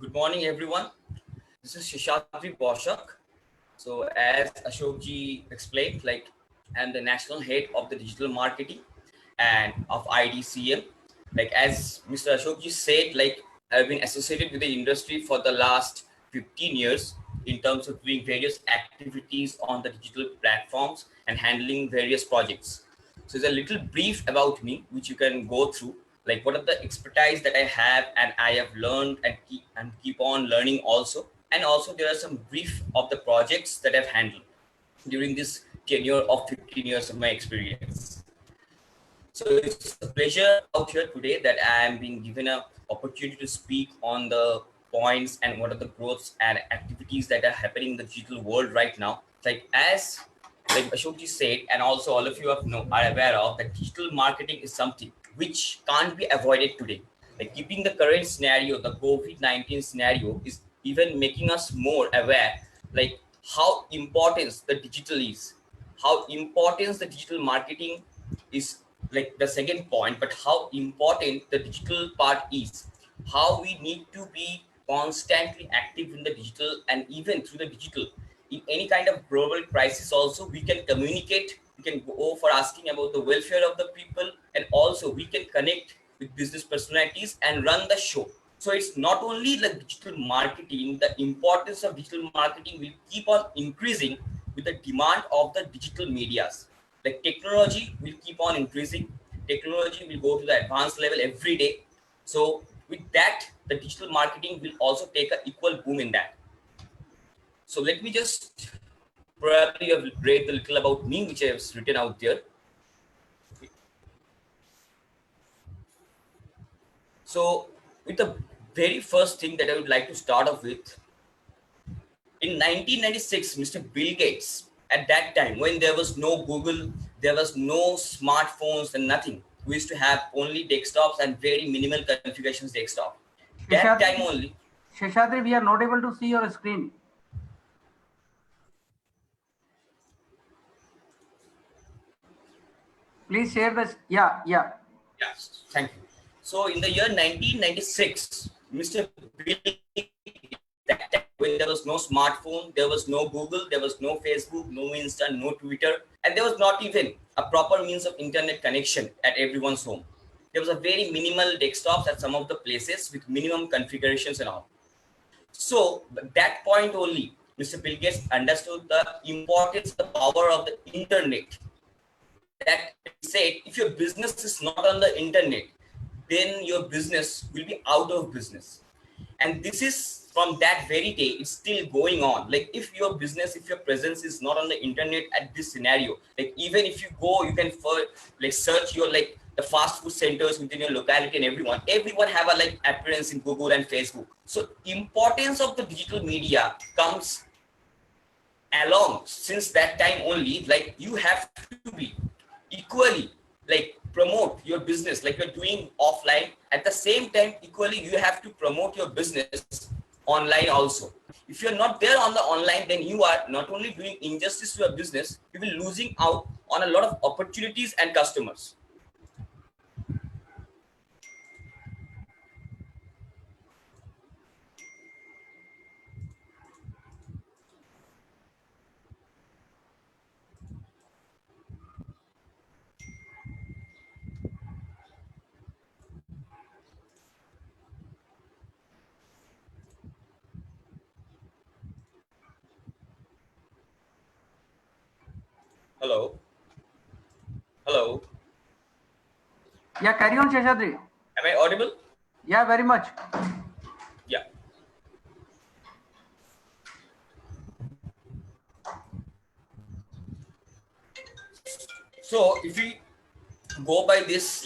Good morning, everyone. This is Shishadri Boshak. So, as Ashokji explained, I'm the national head of the digital marketing and of IDCM. As Mr. Ashokji said, I've been associated with the industry for the last 15 years in terms of doing various activities on the digital platforms and handling various projects. So, there's a little brief about me which you can go through, like what are the expertise that I have and I have learned and keep on learning also. And also there are some brief of the projects that I've handled during this tenure of 15 years of my experience. So it's a pleasure out here today that I am being given an opportunity to speak on the points and what are the growths and activities that are happening in the digital world right now. Like Ashokji said, and also all of you are aware of, that digital marketing is something which can't be avoided today. Like keeping the current scenario, the COVID-19 scenario is even making us more aware, like how important the digital is, how important the digital marketing is, like the second point, but how important the digital part is, how we need to be constantly active in the digital, and even through the digital in any kind of global crisis also we can communicate, we can go for asking about the welfare of the people, and also we can connect with business personalities and run the show. So it's not only the digital marketing, the importance of digital marketing will keep on increasing with the demand of the digital medias. Like technology will keep on increasing, technology will go to the advanced level every day. So with that, the digital marketing will also take an equal boom in that. So let me just probably read a little about me, which I have written out there. So with the very first thing that I would like to start off with, in 1996, Mr. Bill Gates, at that time when there was no Google, there was no smartphones and nothing, we used to have only desktops and very minimal configurations desktop. That time only. Sheshadri, we are not able to see your screen. Please share this. Yeah. Yes, thank you. So in the year 1996, Mr. Bill, that time when there was no smartphone, there was no Google, there was no Facebook, no Insta, no Twitter, and there was not even a proper means of internet connection at everyone's home. There was a very minimal desktops at some of the places with minimum configurations and all. So at that point only, Mr. Bill Gates understood the importance, the power of the internet. That said, if your business is not on the internet, then your business will be out of business. And this is from that very day, it's still going on. Like if your business, if your presence is not on the internet at this scenario, like even if you go, you can search your the fast food centers within your locality, and everyone have a appearance in Google and Facebook. So importance of the digital media comes along since that time only. Like you have to be equally promote your business like you're doing offline. At the same time, equally you have to promote your business online also. If you're not there on the online, then you are not only doing injustice to your business, you will losing out on a lot of opportunities and customers. Hello. Yeah, carry on, Sheshadri. Am I audible? Yeah, very much. Yeah. So if we go by this,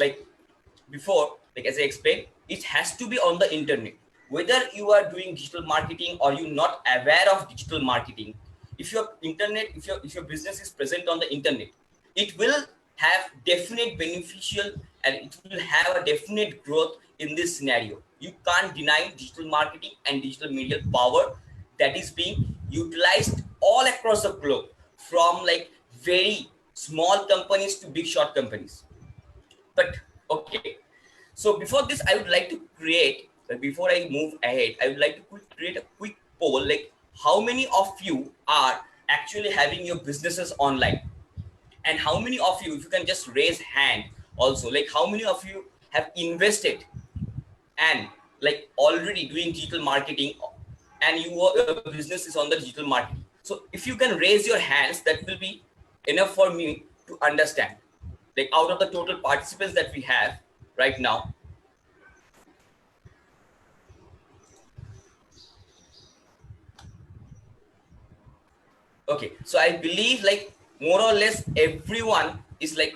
before, as I explained, it has to be on the internet. Whether you are doing digital marketing or you're not aware of digital marketing, if your business is present on the internet, it will have definite beneficial and it will have a definite growth in this scenario. You can't deny digital marketing and digital media power that is being utilized all across the globe, from very small companies to big short companies. But okay, so before this, I would like to create before I move ahead, I would like to create a quick poll, like how many of you are actually having your businesses online, and how many of you, if you can just raise hand also, like how many of you have invested and like already doing digital marketing, and your business is on the digital marketing. So if you can raise your hands, that will be enough for me to understand, like out of the total participants that we have right now. Okay, so I believe like more or less everyone is like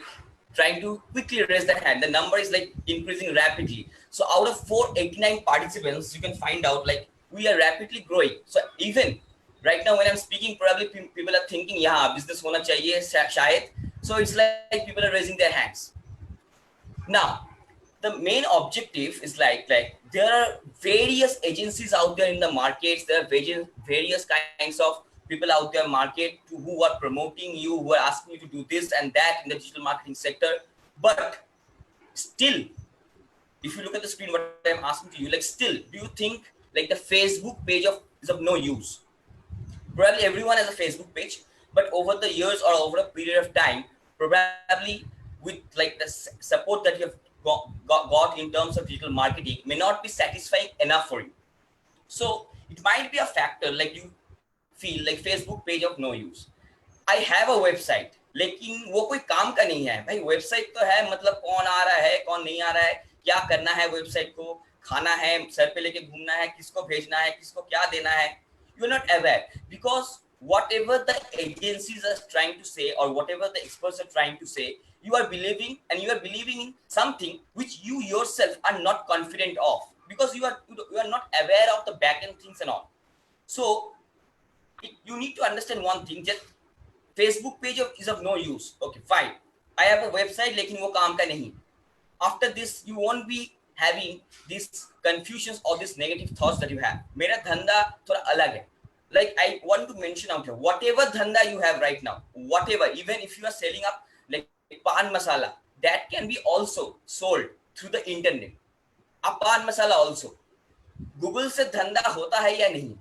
trying to quickly raise their hand. The number is like increasing rapidly. So out of 489 participants, you can find out like we are rapidly growing. So even right now when I'm speaking, probably people are thinking, yeah, business hona chahiye shayad. So it's like people are raising their hands. Now, the main objective is like there are various agencies out there in the markets. There are various kinds of people out there market who are promoting you, who are asking you to do this and that in the digital marketing sector. But still, if you look at the screen, what I'm asking to you, like still, do you think like the Facebook page is of no use? Probably everyone has a Facebook page, but over the years or over a period of time, probably with like the support that you have got in terms of digital marketing may not be satisfying enough for you. So it might be a factor like you feel like Facebook page of no use. I have a website, लेकिन वो कोई काम का नहीं है भाई. Website तो है, मतलब कौन आ रहा है कौन नहीं आ रहा है, क्या करना है वेबसाइट को, खाना है, सर पे लेके घूमना है, किसको भेजना है, किसको क्या देना है. You are not aware, because whatever the agencies are trying to say or whatever the experts are trying to say, you are believing, and you are believing in something which you yourself are not confident of, because you are not aware of the back end things and all. So you need to understand one thing, just Facebook page is of no use. Okay, fine. I have a website, लेकिन वो काम का नहीं. After this, you won't be having these confusions or these negative thoughts that you have. मेरा धंधा थोड़ा अलग है. Like I want to mention out here, whatever dhanda you have right now, whatever, even if you are selling up like pan masala, that can be also sold through the internet. A pan masala also. Google से धंधा होता है या नहीं?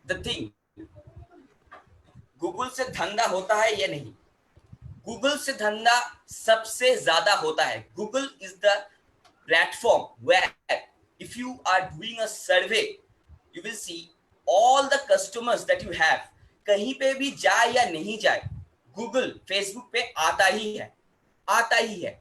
The thing, Google से धंधा होता है या नहीं? गूगल से धंधा सबसे ज्यादा होता है. Google is the platform where if you are doing a survey, you will see all the customers that you have. कहीं पे भी जाए या नहीं जाए, गूगल फेसबुक पे आता ही है.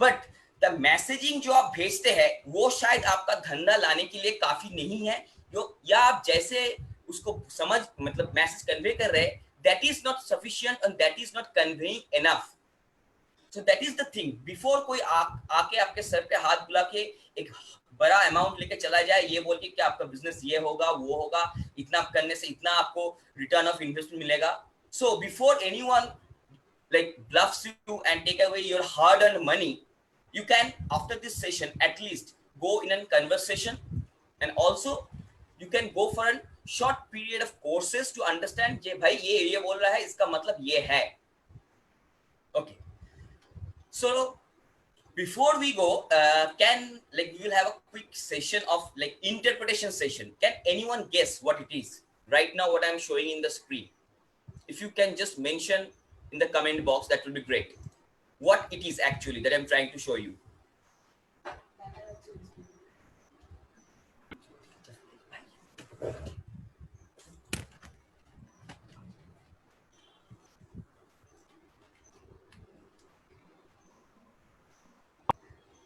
बट द मैसेजिंग जो आप भेजते हैं वो शायद आपका धंधा लाने के लिए काफी नहीं है, या आप जैसे उसको समझ मतलब मैसेज कन्वे कर रहे हैं, that is not sufficient and that is not conveying enough. So that is the thing. Before कोई आके आपके सर पे हाथ बुला के एक बड़ा अमाउंट लेके चला जाए, ये बोल के कि आपका बिजनेस ये होगा वो होगा, इतना करने से इतना आपको रिटर्न ऑफ इन्वेस्टमेंट मिलेगा. So before anyone like bluffs you and take away your hard-earned money, you can after this session at least go in a conversation, and also you can go for a short period of courses to understand जे भाई ये बोल रहा है इसका मतलब ये है. Okay. So before we go, can like we will have a quick session of like interpretation session. Can anyone guess what it is right now? What I'm showing in the screen. If you can just mention in the comment box, that will be great. What it is actually that I'm trying to show you.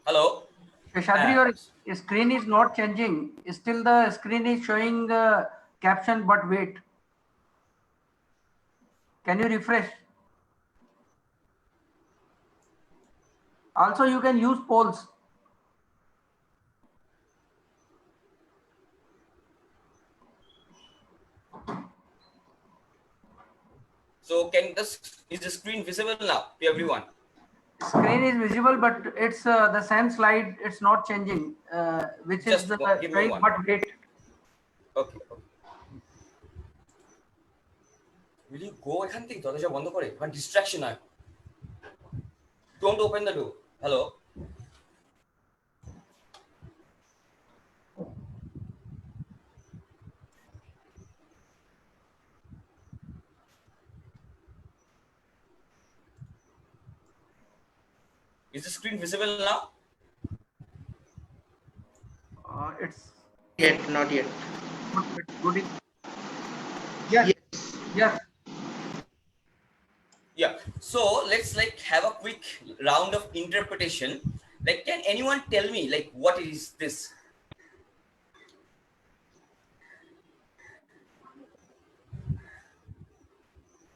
Hello. Sheshadri, your screen is not changing. Still the screen is showing caption, but wait. Can you refresh? Also, you can use polls. So is the screen visible now to everyone? Screen is visible, but it's the same slide. It's not changing, which Just is the give me one. but wait. Okay. Will you go এখান থেকে দরজা বন্ধ করে? One distraction হয়. Don't open the door. Hello. Is the screen visible now? It's Not yet. it's good. Yes, Yes. yes. Yeah. So let's like have a quick round of interpretation. Like, can anyone tell me like what is this?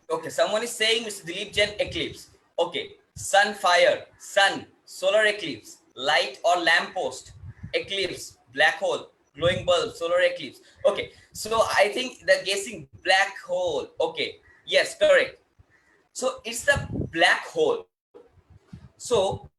Okay, someone is saying Mr. Dilip Jain eclipse. Okay, sun fire, sun, solar eclipse, light or lamppost, eclipse, black hole, glowing bulb, solar eclipse. Okay, so I think they're guessing black hole. Okay, yes, correct. So it's the black hole. So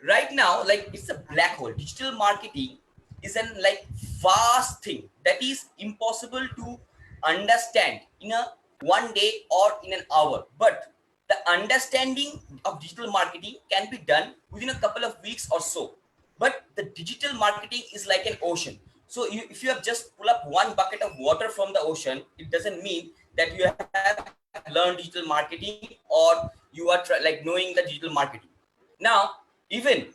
right now, like it's a black hole. Digital marketing is an like vast thing that is impossible to understand in a one day or in an hour. But the understanding of digital marketing can be done within a couple of weeks or so. But the digital marketing is like an ocean. So if you have just pull up one bucket of water from the ocean, it doesn't mean that you have learned digital marketing or you are like knowing the digital marketing. Now, even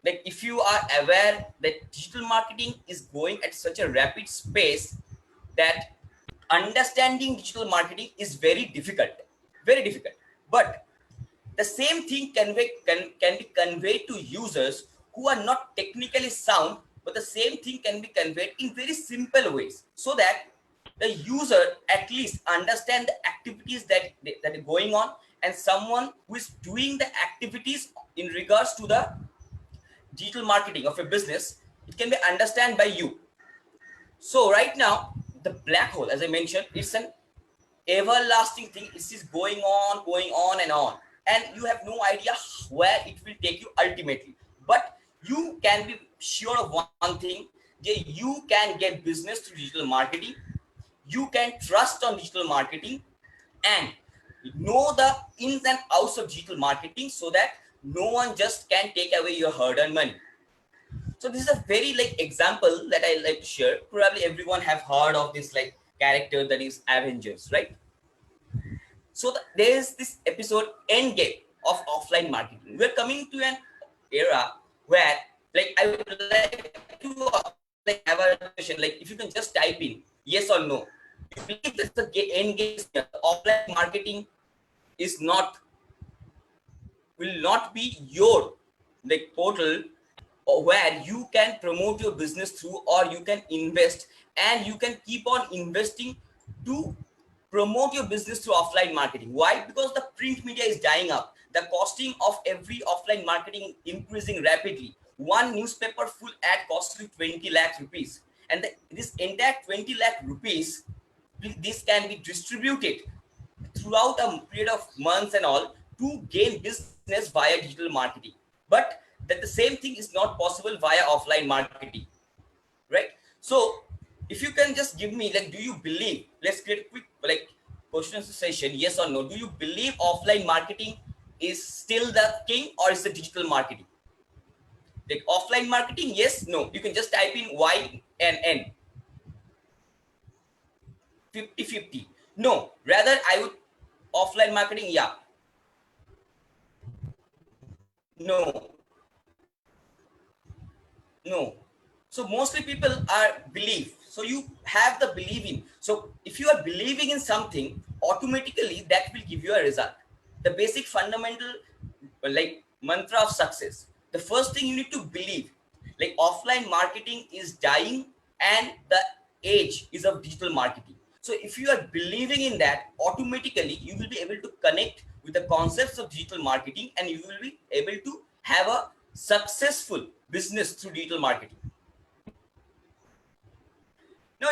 like if you are aware that digital marketing is going at such a rapid space that understanding digital marketing is very difficult. But the same thing can be conveyed to users who are not technically sound, but the same thing can be conveyed in very simple ways so that the user at least understand the activities that are going on, and someone who is doing the activities in regards to the digital marketing of a business, it can be understand by you. So right now, the black hole, as I mentioned, it's an everlasting thing. It is going on and on, and you have no idea where it will take you ultimately. But you can be sure of one thing: that you can get business through digital marketing. You can trust on digital marketing and know the ins and outs of digital marketing so that no one just can take away your hard-earned money. So this is a very like example that I like to share. Probably everyone have heard of this like character that is Avengers, right? So there is this episode Endgame of offline marketing. We're coming to an era where like I would like to like have a question, like if you can just type in yes or no. You believe that the end game offline marketing is not will not be your like portal or where you can promote your business through, or you can invest and you can keep on investing to promote your business through offline marketing. Why? Because the print media is dying up. The costing of every offline marketing increasing rapidly. One newspaper full ad costs you 20 lakh rupees, and this entire 20 lakh rupees, this can be distributed throughout a period of months and all to gain business via digital marketing. But that the same thing is not possible via offline marketing, right? So if you can just give me like, do you believe, let's get a quick like question session, yes or no, do you believe offline marketing is still the king or is the digital marketing? Like offline marketing, yes, no, you can just type in y and n. 50-50. No, rather I would offline marketing, yeah. No, no. So mostly people are believe. So you have the believing. So if you are believing in something, automatically that will give you a result. The basic fundamental like mantra of success. The first thing you need to believe, like offline marketing is dying and the age is of digital marketing. So if you are believing in that, automatically you will be able to connect with the concepts of digital marketing and you will be able to have a successful business through digital marketing. Now,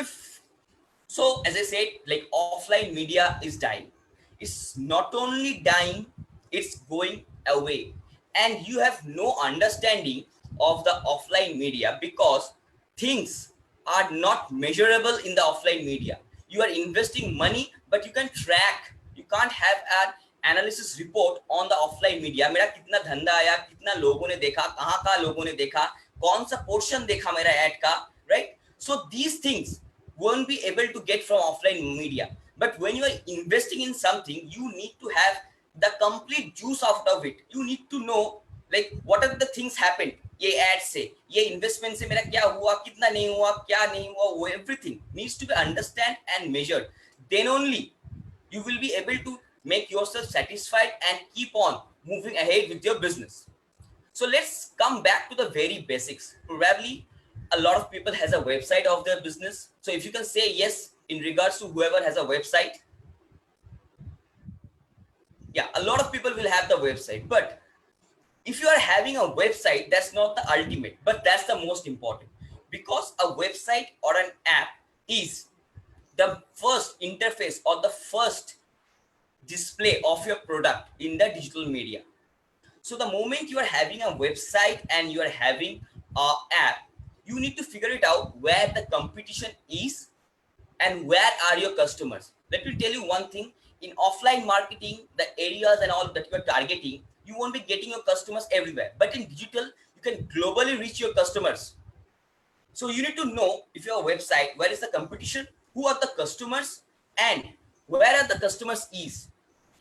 so as I said, like offline media is dying. It's not only dying, it's going away. And you have no understanding of the offline media because things are not measurable in the offline media. You are investing money, but you can track. You can't have an analysis report on the offline media. मेरा कितना धंधा आया, कितना लोगों ने देखा, कहाँ लोगों ने देखा, कौन सा portion देखा मेरा ad का, right? So these things won't be able to get from offline media. But when you are investing in something, you need to have the complete juice out of it. You need to know like what are the things happened, ये ad से, ये investment से मेरा क्या हुआ, कितना नहीं हुआ, क्या नहीं हुआ, वो everything needs to be understand and measured. Then only you will be able to make yourself satisfied and keep on moving ahead with your business. So let's come back to the very basics. Probably a lot of people has a website of their business. So if you can say yes in regards to whoever has a website. Yeah, a lot of people will have the website, but if you are having a website, that's not the ultimate, but that's the most important, because a website or an app is the first interface or the first display of your product in the digital media. So the moment you are having a website and you are having a app, you need to figure it out where the competition is and where are your customers. Let me tell you one thing, in offline marketing, the areas and all that you are targeting, you won't be getting your customers everywhere, but in digital you can globally reach your customers. So you need to know, if your website, where is the competition, who are the customers, and where are the customers is.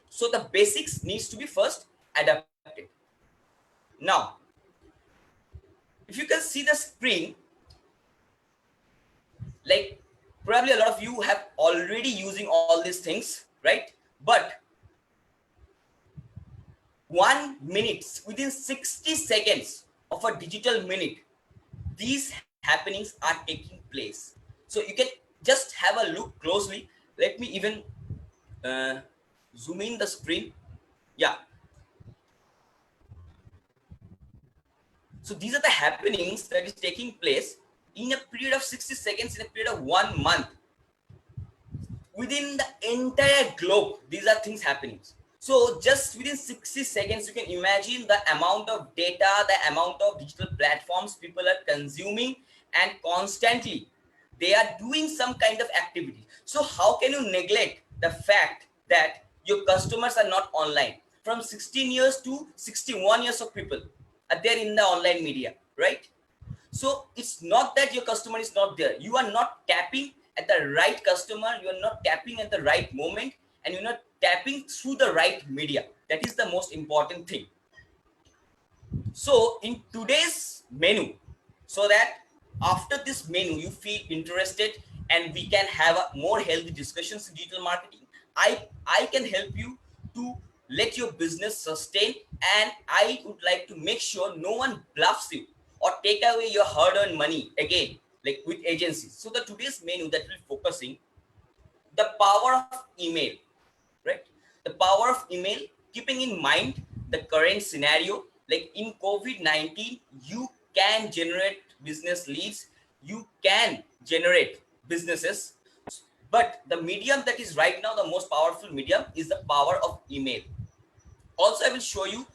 So the basics needs to be first adapted. Now if you can see the screen, like probably a lot of you have already using all these things, right? But 1 minute, within 60 seconds of a digital minute, these happenings are taking place. So you can just have a look closely. Let me even zoom in the screen. Yeah. So these are the happenings that is taking place in a period of 60 seconds, in a period of 1 month. Within the entire globe, these are things happening. So just within 60 seconds, you can imagine the amount of data, the amount of digital platforms people are consuming, and constantly they are doing some kind of activity. So how can you neglect the fact that your customers are not online? From 16 years to 61 years of people are there in the online media, right? So it's not that your customer is not there. You are not tapping at the right customer. You are not tapping at the right moment, and you're not tapping through the right media. That is the most important thing. So in today's menu, so that after this menu you feel interested and we can have a more healthy discussions in digital marketing, I can help you to let your business sustain, and I would like to make sure no one bluffs you or take away your hard-earned money again, like with agencies. So the today's menu that we're focusing, the power of email, right? The power of email, keeping in mind the current scenario, like in COVID-19, you can generate business leads, you can generate businesses, but the medium that is right now the most powerful medium is the power of email. Also, I will show you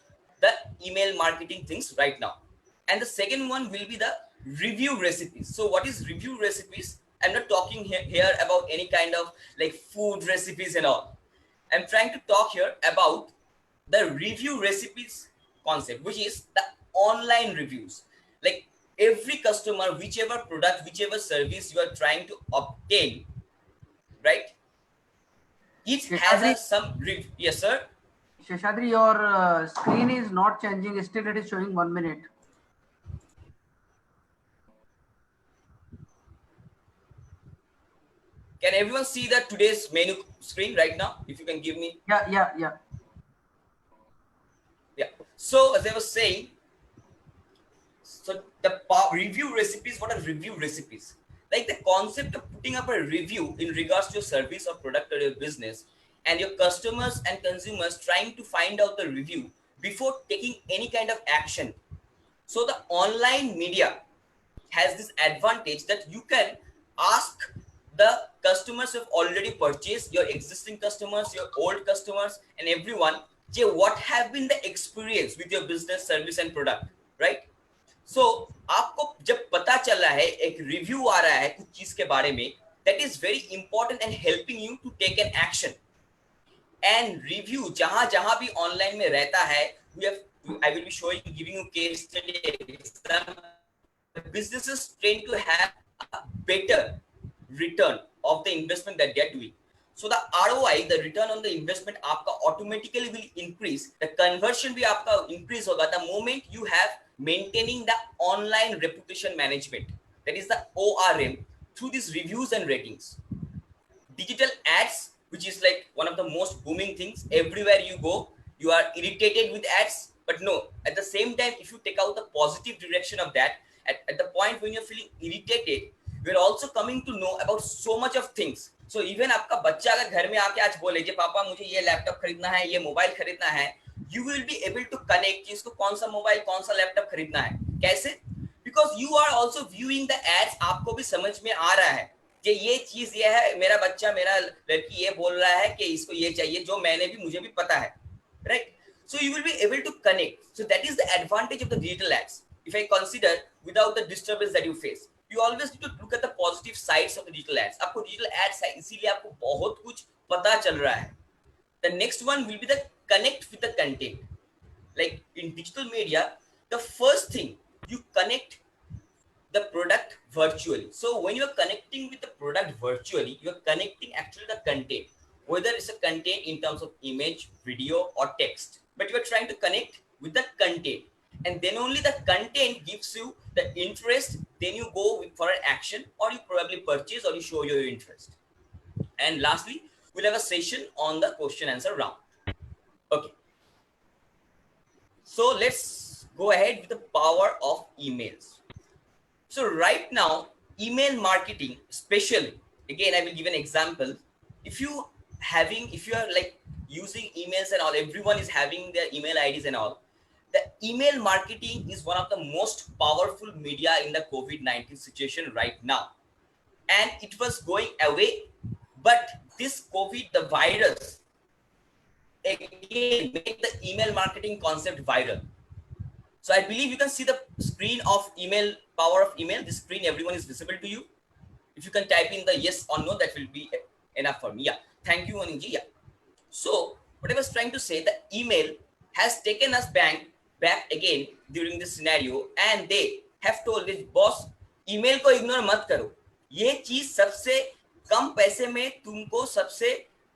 the email marketing things right now. And the second one will be the review recipes. So what is review recipes? I'm not talking here about any kind of like food recipes and all. I'm trying to talk here about the review recipes concept, which is the online reviews. Like every customer, whichever product, whichever service you are trying to obtain, right? It has Sheshadri, some yes, sir. Sheshadri, your screen is not changing. Still, it is showing 1 minute. Can everyone see that today's menu screen right now? If you can give me. Yeah. Yeah. So as I was saying, so the review recipes, what are review recipes? Like the concept of putting up a review in regards to your service or product or your business, and your customers and consumers trying to find out the review before taking any kind of action. So the online media has this advantage that you can ask the customers who have already purchased, your existing customers, your old customers, and everyone, what have been the experience with your business, service, and product, right? So आपको जब पता चल रहा है, एक review आ रहा है कुछ चीज के बारे में, that is very important and helping you to take an action. And review जहां जहां भी online में रहता है, I will be showing, giving you case study example. Businesses tend to have a better return of the investment that they're doing. So the ROI, the return on the investment आपका automatically will increase. The conversion भी आपका increase होगा the moment you have maintaining the online reputation management. That is the ORM through these reviews and ratings. Digital ads, which is like one of the most booming things. Everywhere you go, you are irritated with ads. But no, at the same time, if you take out the positive direction of that, at the point when you're feeling irritated, you're also coming to know about so much of things. So even आपका बच्चा अगर घर में आके आज बोले कि पापा मुझे ये लैपटॉप खरीदना है, ये मोबाइल खरीदना है, you will be able to connect कि इसको कौन सा मोबाइल कौन सा लैपटॉप खरीदना है. कैसे? Because you are also viewing the ads, आपको भी समझ में आ रहा है कि ये चीज ये है, मेरा बच्चा मेरा लड़की ये बोल रहा है कि इसको ये चाहिए, जो मैंने भी मुझे भी पता है, right? So you will be able to connect. So that is the advantage of the digital ads. If I consider without the disturbance that you face, you always need to look at the positive sides of the digital ads. आपको digital ads है इसीलिए आपको बहुत कुछ पता चल रहा है. The next one will be the connect with the content. Like in digital media, the first thing you connect the product virtually. So when you are connecting with the product virtually, you are connecting actually the content, whether it's a content in terms of image, video, or text. But you are trying to connect with the content, and then only the content gives you the interest. Then you go for an action, or you probably purchase, or you show your interest. And lastly, we'll have a session on the question answer round. Okay. So let's go ahead with the power of emails. So right now, email marketing, especially, again, I will give an example. If you are like using emails and all, everyone is having their email IDs and all. The email marketing is one of the most powerful media in the COVID-19 situation right now. And it was going away, but this COVID, the virus, again, made the email marketing concept viral. So I believe you can see the screen of email, power of email. This screen, everyone is visible to you. If you can type in the yes or no, that will be enough for me. Yeah. Thank you, Aninji. Yeah. So what I was trying to say, the email has taken us back again during this scenario, and they have told this boss, email को ignore मत करो. ये चीज सबसे कम पैसे में तुमको सबसे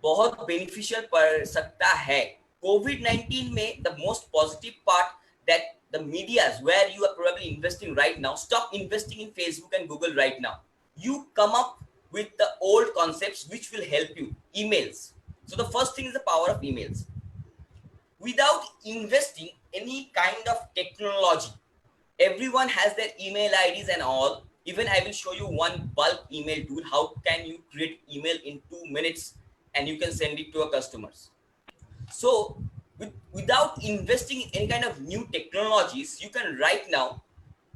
बहुत beneficial पड़ सकता है. COVID-19 में the most positive part that the medias where you are probably investing right now, stop investing in Facebook and Google right now. You come up with the old concepts which will help you. Emails. So the first thing is the power of emails. Without investing any kind of technology, everyone has their email IDs and all. Even I will show you one bulk email tool. How can you create email in 2 minutes and you can send it to your customers. So without investing in any kind of new technologies, you can right now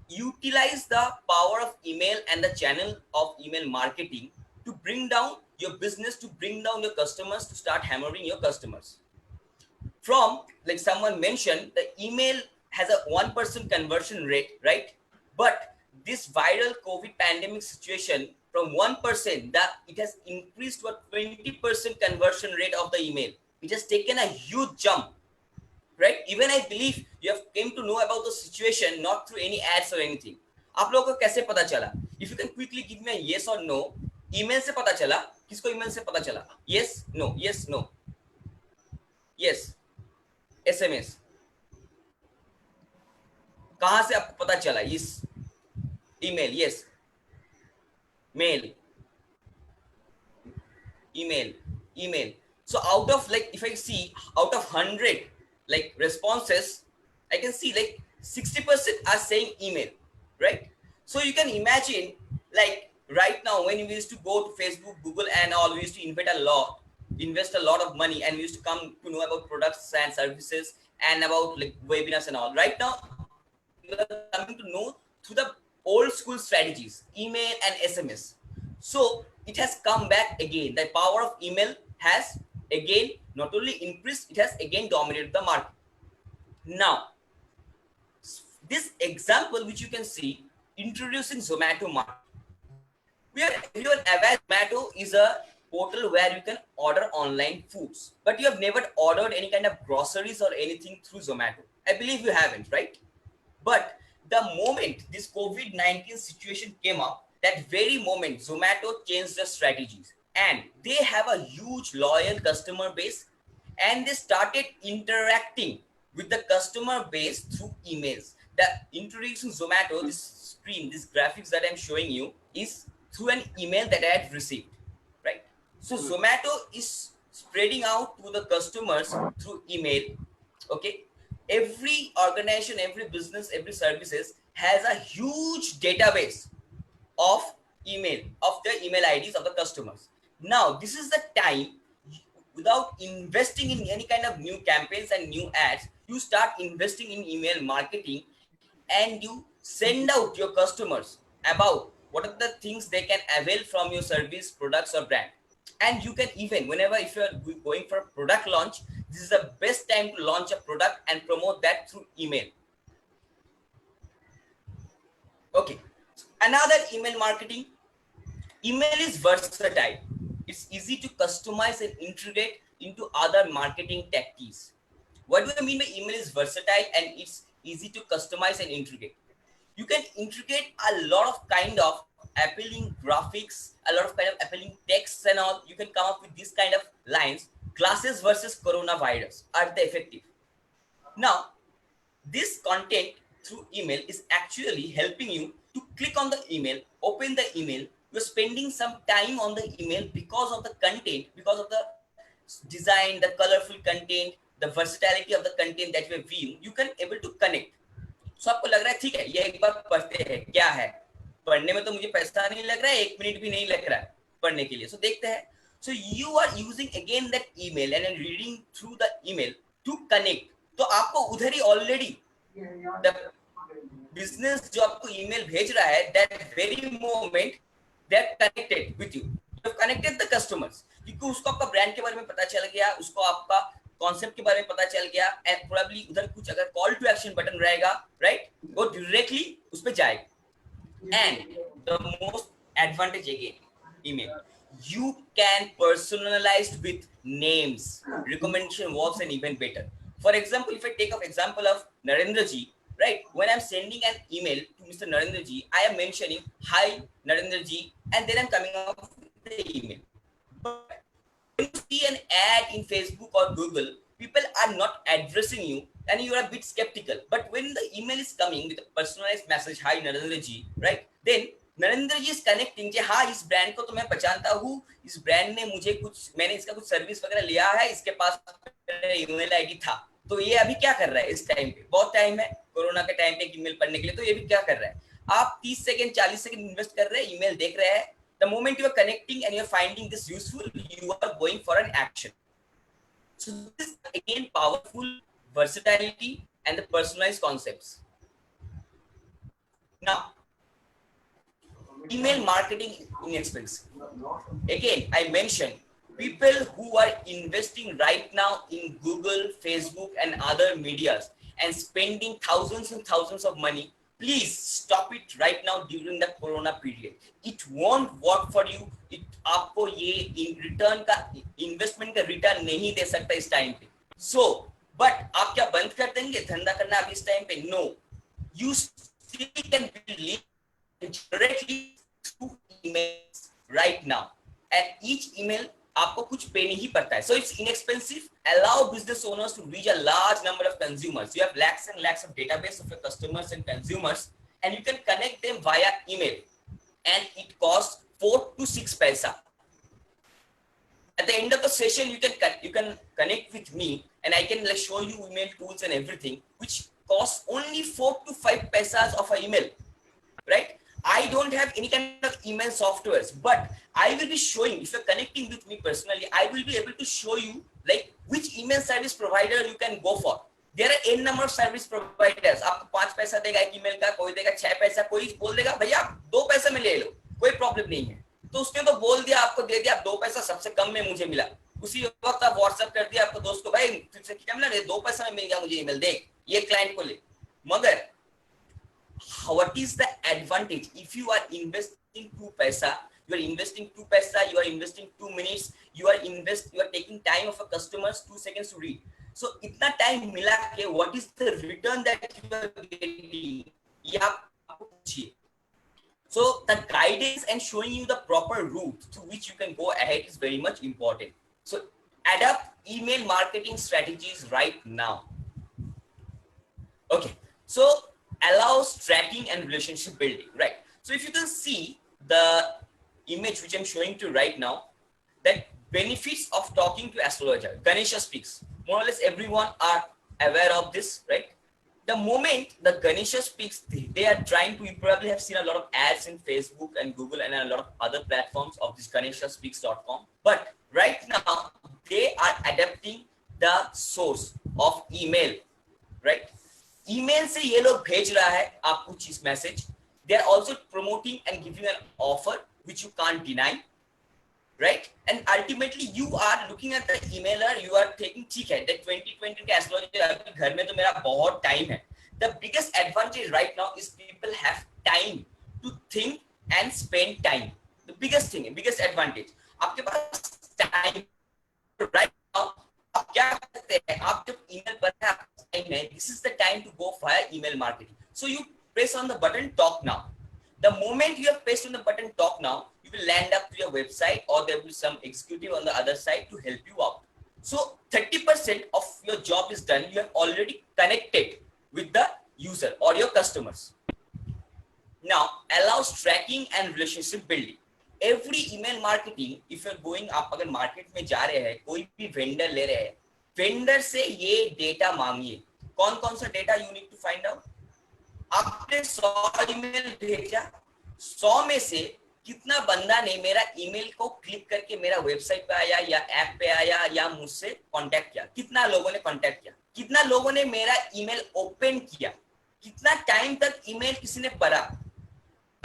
utilize the power of email and the channel of email marketing to bring down your business, to bring down your customers, to start hammering your customers. From, like someone mentioned, the email has a 1% conversion rate, right? But this viral COVID pandemic situation, from 1%, it has increased to a 20% conversion rate of the email. It has taken a huge jump, right? Even I believe you have came to know about the situation not through any ads or anything. आप लोगों को कैसे पता चला? If you can quickly give me a yes or no. email से पता चला? किसको email से पता चला? Yes, no, yes, no. Yes. SMS. कहाँ से आपको पता चला? Yes. Email, yes. Mail. Email. So out of, like, if I see out of 100 like responses, I can see like 60% are saying email, right? So you can imagine, like right now when we used to go to Facebook, Google and all, we used to invest a lot of money, and we used to come to know about products and services and about like webinars and all. Right now we are coming to know through the old school strategies, email and SMS. So it has come back again. The power of email has again not only increased, it has again dominated the market. Now, this example which you can see, introducing Zomato market. We are everyone aware Zomato is a portal where you can order online foods, but you have never ordered any kind of groceries or anything through Zomato. I believe you haven't, right? But the moment this COVID-19 situation came up, that very moment Zomato changed the strategies. and they have a huge loyal customer base, and they started interacting with the customer base through emails. The introducing Zomato, this screen, this graphics that I'm showing you is through an email that I had received, right? So Zomato is spreading out to the customers through email. Okay, every organization, every business, every services has a huge database of email, of the email IDs of the customers. Now this is the time, without investing in any kind of new campaigns and new ads, you start investing in email marketing, and you send out your customers about what are the things they can avail from your service, products, or brand. And you can even, whenever if you're going for a product launch, this is the best time to launch a product and promote that through email. Okay, another email marketing. Email is versatile. It's easy to customize and integrate into other marketing tactics. What do I mean by email is versatile and it's easy to customize and integrate? You can integrate a lot of kind of appealing graphics, a lot of kind of appealing texts and all. You can come up with this kind of lines. Classes versus coronavirus. Are they effective? Now, this content through email is actually helping you to click on the email, open the email. You're spending some time on the email because of the content, because of the design, the colorful content, the versatility of the content that you're viewing. You can able to connect. So आपको लग रहा है ठीक है, ये एक बार पढ़ते हैं, क्या है पढ़ने में, तो मुझे पैसा नहीं लग रहा है, 1 मिनट भी नहीं लग रहा है पढ़ने के लिए, so देखते हैं. So you are using again that email and reading through the email to connect. तो आपको उधर ही already the business जो आपको email भेज रहा है, that very moment they are connected with you. You have connected the customers क्योंकि उसको आपका ब्रांड के बारे में पता चल गया, उसको आपका कॉन्सेप्ट के बारे में पता चल गया, एंड प्रोबेबली उधर कुछ अगर कॉल टू एक्शन बटन रहेगा, राइट, वो डायरेक्टली उस पे जाएगा. And the most advantage again email, you can personalize with names. Recommendation works and even better. For example, if I take an example of Narendra ji, right, when I'm sending an email to Mr. Narendra ji, I am mentioning hi Narendra ji, and then I'm coming up with the email. But when you see an ad in Facebook or Google, people are not addressing you and you are a bit skeptical. But when the email is coming with a personalized message, hi Narendra ji, right, then Narendra ji is connecting कि हाँ इस brand को तो मैं पहचानता हूँ, इस brand ने मुझे कुछ, मैंने इसका कुछ सर्विस वगैरह लिया है, इसके पास ईमेल आईडी था, तो ये अभी क्या कर रहा है इस टाइम पे, बहुत टाइम है कोरोना के टाइम पे ईमेल पढ़ने के लिए, तो ये भी क्या कर रहा है. आप 30 सेकंड 40 सेकंड इन्वेस्ट कर रहे हैं, ईमेल देख रहे हैं. The moment you are connecting and you are finding this useful, you are going for an action. So this is again powerful versatility and the personalized concepts. Now, email marketing is inexpensive. Again, I mentioned people who are investing right now in Google, Facebook, and other medias and spending thousands and thousands of money. Please stop it right now during the Corona period. It won't work for you. It आपको ये return का investment का return नहीं दे सकता इस time पे. So, but आप क्या बंद कर देंगे धंधा करना अभी इस time पे? No. You still can lead directly through emails right now, and each email आपको कुछ पे नहीं पड़ता है. So it's inexpensive. Allow business owners to reach a large number of consumers. You have lakhs and lakhs of database of your customers and consumers, and you can connect them via email, and it costs 4 to 6 paisa. At the end of the session, you can connect with me, and I can show you email tools and everything, which costs only 4 to 5 paisas of an email, right? I don't have any kind of email softwares, but I will be showing, if you're connecting with me personally, I will be able to show you like which email service provider you can go for. There are n number of service providers. आपको 5 पैसा देगा एक email का, कोई देगा 6 पैसा, कोई बोल देगा भैया 2 पैसे में ले लो, कोई प्रॉब्लम नहीं है. तो उसने तो बोल दिया, आपको दे दिया 2 पैसा सबसे कम में मुझे मिला. उसी वक्त आप व्हाट्सएप कर दिया आपको दोस्त को, भाई तुझसे क्या मिला, 2 पैसा में मिल गया मुझे ईमेल, देख ये क्लाइंट को ले. मगर what is the advantage if you are investing 2 paisa, you are investing 2 paisa, you are investing 2 minutes, you are taking time of a customer's 2 seconds to read. So इतना टाइम मिला के what is the return that you are getting, ये आप पूछिए. So the guidance and showing you the proper route through which you can go ahead is very much important. So adapt email marketing strategies right now. Okay, so allows tracking and relationship building, right? So if you can see the image which I'm showing to you right now, that benefits of talking to astrologer, Ganesha speaks. More or less everyone are aware of this, right? The moment the Ganesha speaks, they are trying to, you probably have seen a lot of ads in Facebook and Google and a lot of other platforms of this ganeshaspeaks.com. But right now, they are adapting the source of email, right? Email से ये लोग भेज रहा है आपको चीज message. They are also promoting and giving an offer which you can't deny, right? And ultimately you are looking at the emailer, you are taking, ठीक है, that 2020 के एस्ट्रोलॉजी घर में तो मेरा बहुत टाइम है. The biggest advantage right now is people have time to think and spend time. The biggest thing, biggest advantage, आपके पास time right now. आप क्या करते हैं, आप जब email पर टाइम है, this is the time to go via email marketing. So you press on the button talk now. The moment you have pressed on the button talk now, you will land up to your website or there will be some executive on the other side to help you out. So 30% of your job is done. You have already connected with the user or your customers. Now allows tracking and relationship building. Every email marketing, if you're going, आप अगर market में जा रहे हैं, कोई भी vendor ले रहे हैं, वेंडर से ये डेटा मांगिए. कौन कौन सा data you need to find out. आपने 100 ईमेल भेजा, 100 में से कितना बंदा ने मेरा ईमेल को क्लिक करके मेरा वेबसाइट पे आया या ऐप पे आया या मुझसे कांटेक्ट किया, कितना लोगों ने कांटेक्ट किया, कितना लोगों ने मेरा ईमेल ओपन किया, कितना टाइम तक ईमेल किसी ने पढ़ा.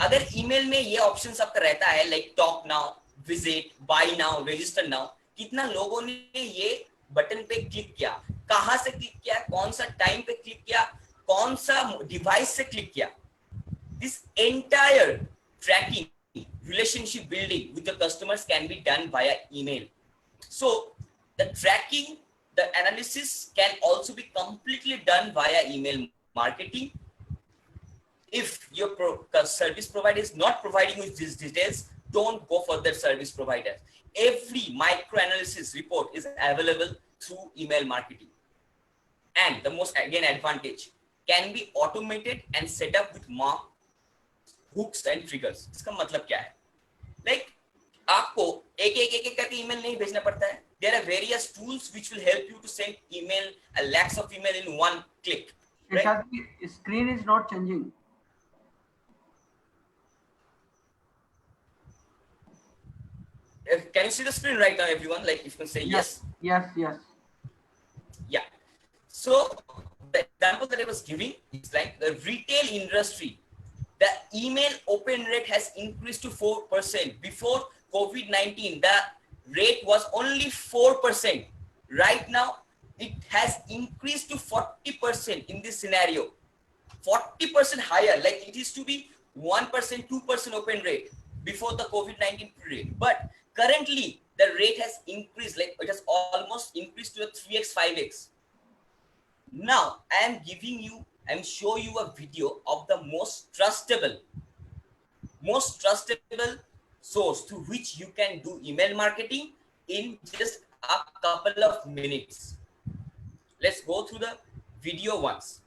अगर ईमेल में ये ऑप्शन आपका रहता है like talk now, visit, buy now, register now, कितना लोगों ने ये बटन पे क्लिक किया, कहां से क्लिक किया, कौन सा टाइम पे क्लिक किया, कौन सा डिवाइस से क्लिक किया. This entire tracking, relationship building with the customers can be done via email. So the tracking, the analysis can also be completely done via email marketing. If your service provider is not providing with these details, don't go for that service provider. Every micro analysis report is available through email marketing. And the most again advantage, can be automated and set up with mark, hooks and triggers. इसका मतलब क्या है? Like आपको एक करके email नहीं भेजना पड़ता है. There are various tools which will help you to send email, a lakhs of email in one click. Right? Screen is not changing. Can you see the screen right now, everyone? Like if you can say yes. Yes, yes. Yeah. So the example that I was giving is like the retail industry. The email open rate has increased to 4%. Before COVID-19, the rate was only 4%. Right now, it has increased to 40% in this scenario. 40% higher, like it used to be 1%, 2% open rate before the COVID-19 period. But currently, the rate has increased, like it has almost increased to a 3x, 5x. Now, I am giving you and show you a video of the most trustable source to which you can do email marketing in just a couple of minutes. Let's go through the video once.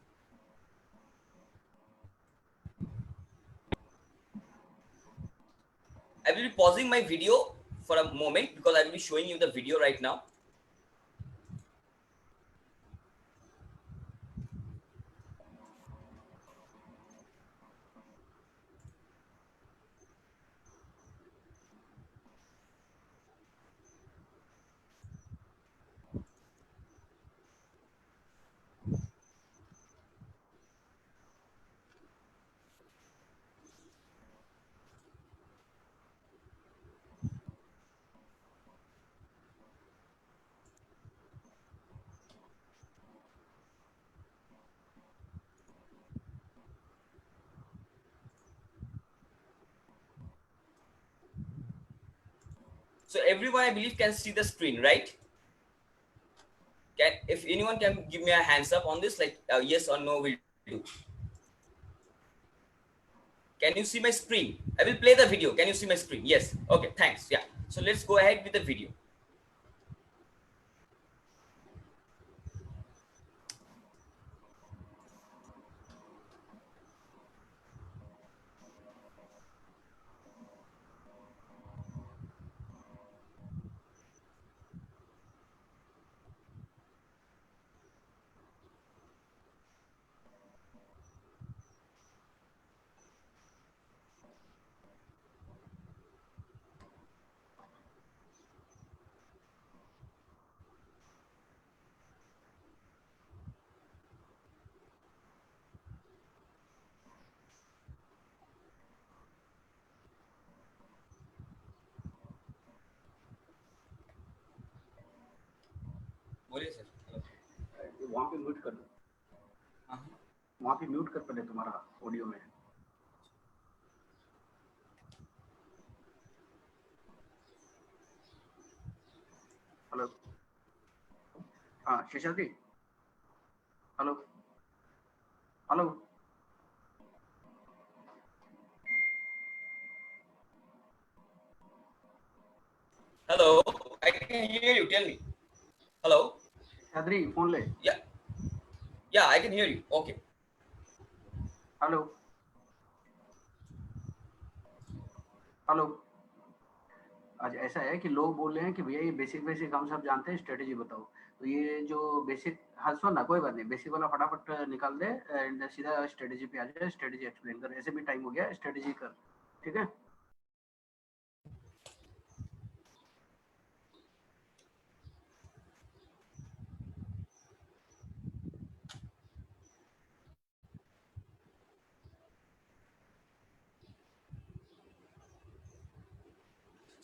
I will be pausing my video for a moment because I will be showing you the video right now. So everyone, I believe, can see the screen, right? If anyone can give me a hands up on this, like yes or no will do. Can you see my screen? I will play the video. Can you see my screen? Yes. Okay, thanks. Yeah. So let's go ahead with the video. बोलिए sir. वहाँ पे mute कर दो. वहाँ पे mute कर पहले तुम्हारा ऑडियो में. हेलो. हाँ Seshadri. Hello. Hello. Hello, I can hear you. Tell me. Hello. Seshadri phone ले. Yeah, I can hear you. Okay. Hello. Hello. आज ऐसा है कि लोग बोल रहे हैं कि भैया ये बेसिक बेसिक हम सब जानते हैं, स्ट्रेटेजी बताओ. तो ये जो बेसिक, हाँ सुन ना, कोई बात नहीं, बेसिक वाला फटाफट निकाल दे एंड सीधा स्ट्रेटेजी पे आ जाए. स्ट्रेटेजी एक्सप्लेन कर. ऐसे भी टाइम हो गया, स्ट्रेटेजी कर. ठीक है.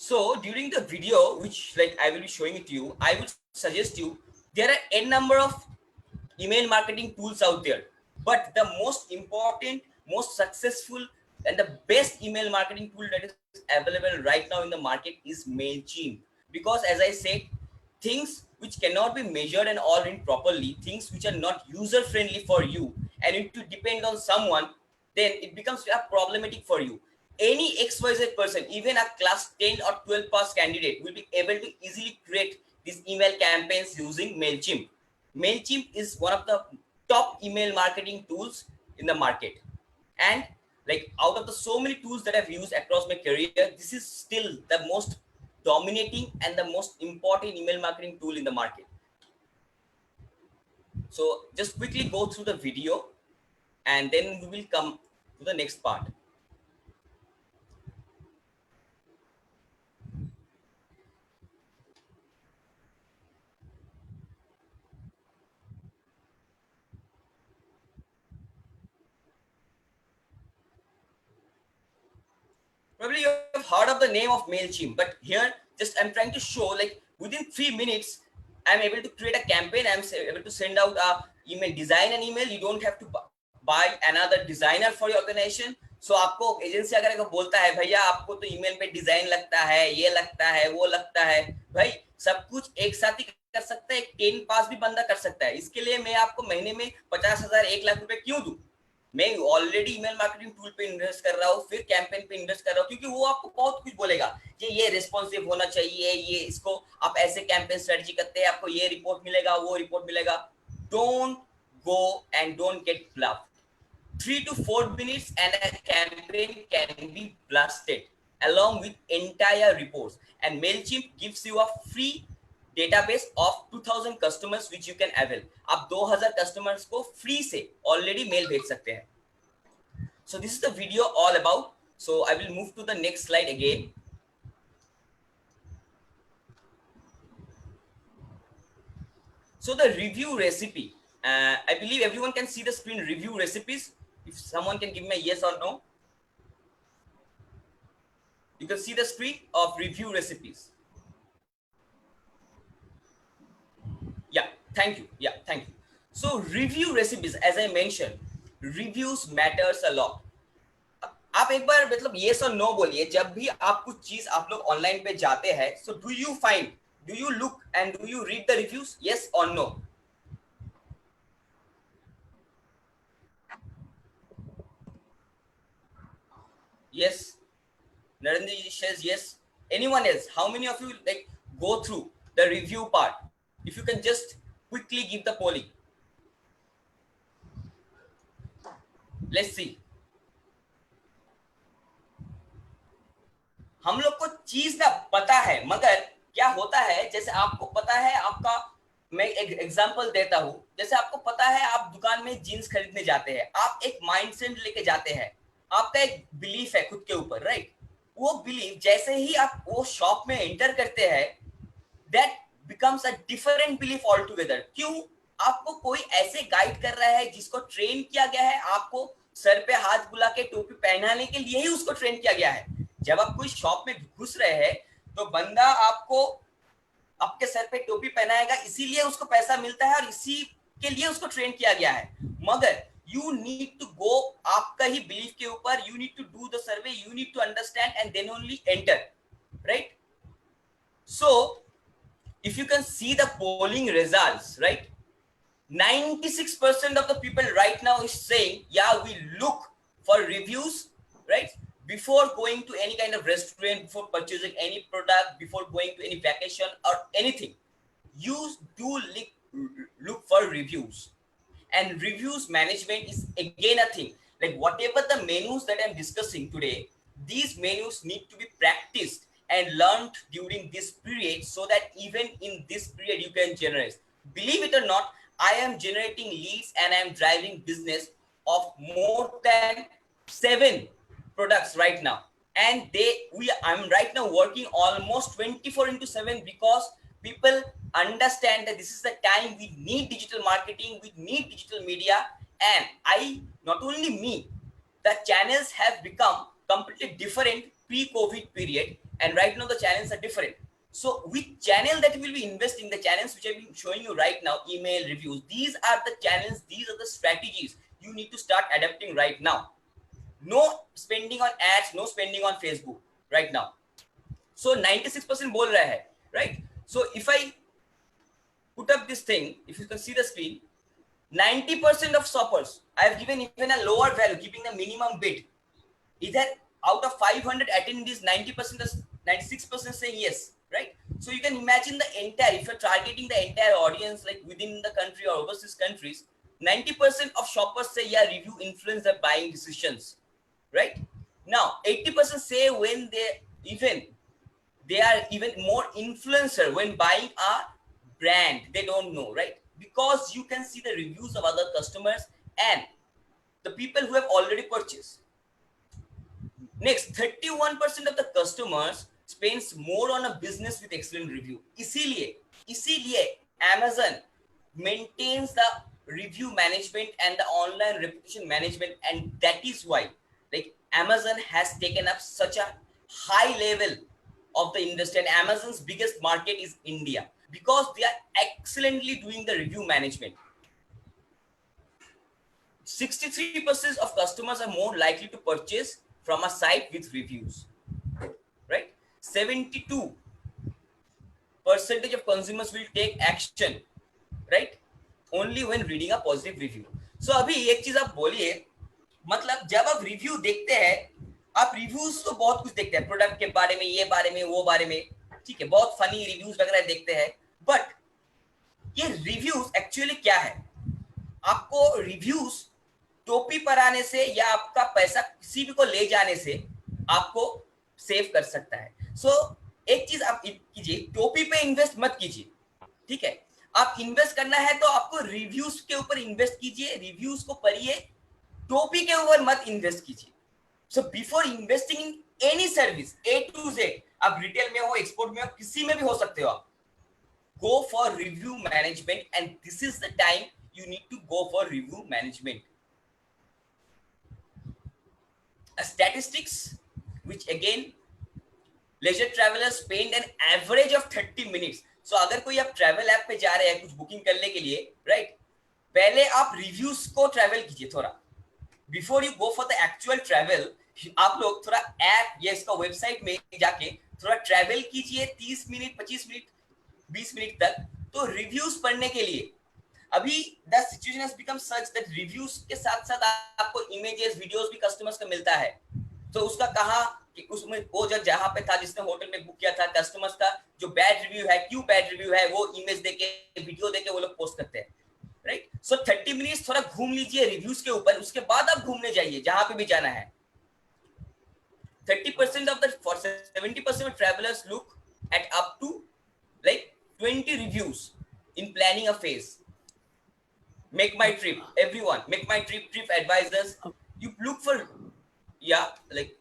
So during the video, which like I will be showing it to you, I would suggest you, there are n number of email marketing tools out there, but the most important, most successful, and the best email marketing tool that is available right now in the market is MailChimp. Because as I said, things which cannot be measured and all in properly, things which are not user friendly for you, and need to depend on someone, then it becomes problematic for you. Any XYZ person, even a class 10 or 12 pass candidate, will be able to easily create these email campaigns using MailChimp. MailChimp is one of the top email marketing tools in the market. And like out of the so many tools that I've used across my career, this is still the most dominating and the most important email marketing tool in the market. So just quickly go through the video and then we will come to the next part. Probably you have heard of the name of MailChimp, but here just I'm trying to show like within 3 minutes, I'm able to create a campaign. I'm able to send out a email, design an email. You don't have to buy another designer for your organization. So आपको agency अगर बोलता है भैया आपको तो email पे design लगता है, ये लगता है, वो लगता है, भाई सब कुछ एक साथ ही कर सकता है. एक 10 पास भी बंदा कर सकता है. इसके लिए मैं आपको महीने में 50,000 1 लाख रुपए क्यों दूं? मैं ऑलरेडी ईमेल मार्केटिंग टूल पे इन्वेस्ट कर रहा हूँ, फिर कैंपेन पे इन्वेस्ट कर रहा हूँ, क्योंकि वो आपको बहुत कुछ बोलेगा कि ये रिस्पॉन्सिव होना चाहिए, ये इसको आप ऐसे कैंपेन स्ट्रेटजी करते हैं, आपको ये रिपोर्ट मिलेगा, वो रिपोर्ट मिलेगा. Don't go and don't get bluffed. 3 to 4 minutes and a campaign can be blasted along with entire reports. And MailChimp gives you a free database of 2000 customers which you can avail. आप 2000 customers को free से already mail भेज सकते हैं. So this is the video all about. So I will move to the next slide again. So the review recipe. I believe everyone can see the screen. Review recipes. If someone can give me a yes or no. You can see the screen of review recipes. Yeah, thank you. Yeah, thank you. So review recipes, as I mentioned, reviews matters a lot. आप एक बार मतलब yes और no बोलिए, जब भी आप कुछ चीज आप लोग ऑनलाइन पे जाते हैं, so do you find, do you look and do you read the reviews? Yes or no? Yes. Narendra ji says yes. Anyone else? How many of you like go through the review part? If you can just quickly give the polling. Let's see. हम लोग को चीज ना पता है, मगर क्या होता है, जैसे आपको पता है आपका, मैं एक एग्जांपल देता हूं, जैसे आपको पता है आप दुकान में जीन्स खरीदने जाते हैं, आप एक माइंडसेट लेके जाते हैं, आपका एक बिलीफ है खुद के ऊपर, राइट? वो बिलीफ जैसे ही आप वो शॉप में एंटर करते हैं, that becomes a different belief all together. क्यों? आपको कोई ऐसे गाइड कर रहा है जिसको ट्रेन किया गया है, आपको सर पे हाथ बुला के टोपी पहनाने के लिए ही उसको ट्रेन किया गया है। जब आप कोई शॉप में घुस रहे हैं तो बंदा आपको आपके सर पे टोपी पहनाएगा, इसीलिए उसको पैसा मिलता है और इसी के लिए उसको ट्रेन किया गया है। मगर यू नीड टू गो आपका ही बिलीफ के ऊपर, you need to do the survey, you need to understand and then only enter, right? So if you can see the polling results, right, 96% of the people right now is saying, yeah, we look for reviews, right, before going to any kind of restaurant, before purchasing any product, before going to any vacation or anything. You do look for reviews, and reviews management is again a thing. Like whatever the menus that I'm discussing today, these menus need to be practiced and learned during this period, so that even in this period you can generate. Believe it or not, I am generating leads and I am driving business of more than 7 products right now, and I'm right now working almost 24/7 because people understand that this is the time we need digital marketing, we need digital media. And not only me, the channels have become completely different pre-COVID period, and right now the channels are different. So which channel that will be investing, the channels which I've been showing you right now, email, reviews, these are the channels, these are the strategies you need to start adapting right now. No spending on ads, no spending on Facebook right now. So 96% बोल रहा है, right? So if I put up this thing, if you can see the screen, 90% of shoppers, I have given even a lower value, keeping the minimum bid. Either out of 500 attendees, 90% or 96% saying yes, right? So you can imagine the entire, if you're targeting the entire audience, like within the country or overseas countries, 90% of shoppers say, yeah, review influence their buying decisions, right? Now, 80% say when they are even more influencer when buying a brand they don't know, right? Because you can see the reviews of other customers and the people who have already purchased. Next, 31% of the customers spends more on a business with excellent review. इसीलिए Amazon maintains the review management and the online reputation management, and that is why like Amazon has taken up such a high level of the industry, and Amazon's biggest market is India because they are excellently doing the review management. 63% of customers are more likely to purchase from a site with reviews, right? 72% of consumers will take action, right, only when reading a positive review. So अभी एक चीज आप बोलिए, मतलब जब आप review देखते हैं, आप रिव्यूज तो बहुत कुछ देखते हैं, प्रोडक्ट के बारे में, ये बारे में, वो बारे में, ठीक है, बहुत फनी रिव्यूज वगैरह देखते हैं, बट ये रिव्यूज एक्चुअली क्या है? आपको रिव्यूज टोपी पर आने से या आपका पैसा किसी भी को ले जाने से आपको सेव कर सकता है. सो एक चीज आप कीजिए, टोपी पे इन्वेस्ट मत कीजिए, ठीक है? आप इन्वेस्ट करना है तो आपको रिव्यूज के ऊपर इन्वेस्ट कीजिए, रिव्यूज को पढ़िए, टोपी के ऊपर मत इन्वेस्ट कीजिए. So before investing in any service A to Z, आप रिटेल में हो, एक्सपोर्ट में हो, किसी में भी हो सकते हो आप, go for review management, and this is the time you need to go for review management. Statistics which again leisure travelers spend an average of 30 minutes. So अगर कोई आप ट्रैवल ऐप पे जा रहे हैं कुछ बुकिंग करने के लिए, राइट, पहले आप रिव्यूज को ट्रैवल कीजिए थोड़ा, before you go for the actual travel. आप लोग थोड़ा ऐप या इसका वेबसाइट में जाके थोड़ा ट्रैवल कीजिए 30 मिनट, 25 मिनट, 20 मिनट तक, तो रिव्यूज पढ़ने के लिए. अभी the situation has become such that reviews के साथ साथ आपको इमेजेस, वीडियोस भी कस्टमर्स का मिलता है. तो उसका कहा कि उसमें वो जहां पे था जिसने होटल में बुक किया था, कस्टमर्स का जो बैड रिव्यू है, क्यों बैड रिव्यू है, वो इमेज देके वीडियो देके वो लोग पोस्ट करते हैं, राइट। सो 30 मिनट्स थोड़ा घूम लीजिए रिव्यूज के ऊपर, उसके बाद आप घूमने जाइए जहां पे भी जाना है। 30% of the for 70% of travelers look at up to like 20 reviews in planning a phase. Make my trip, everyone, make my trip, trip advisors. You look for, yeah, like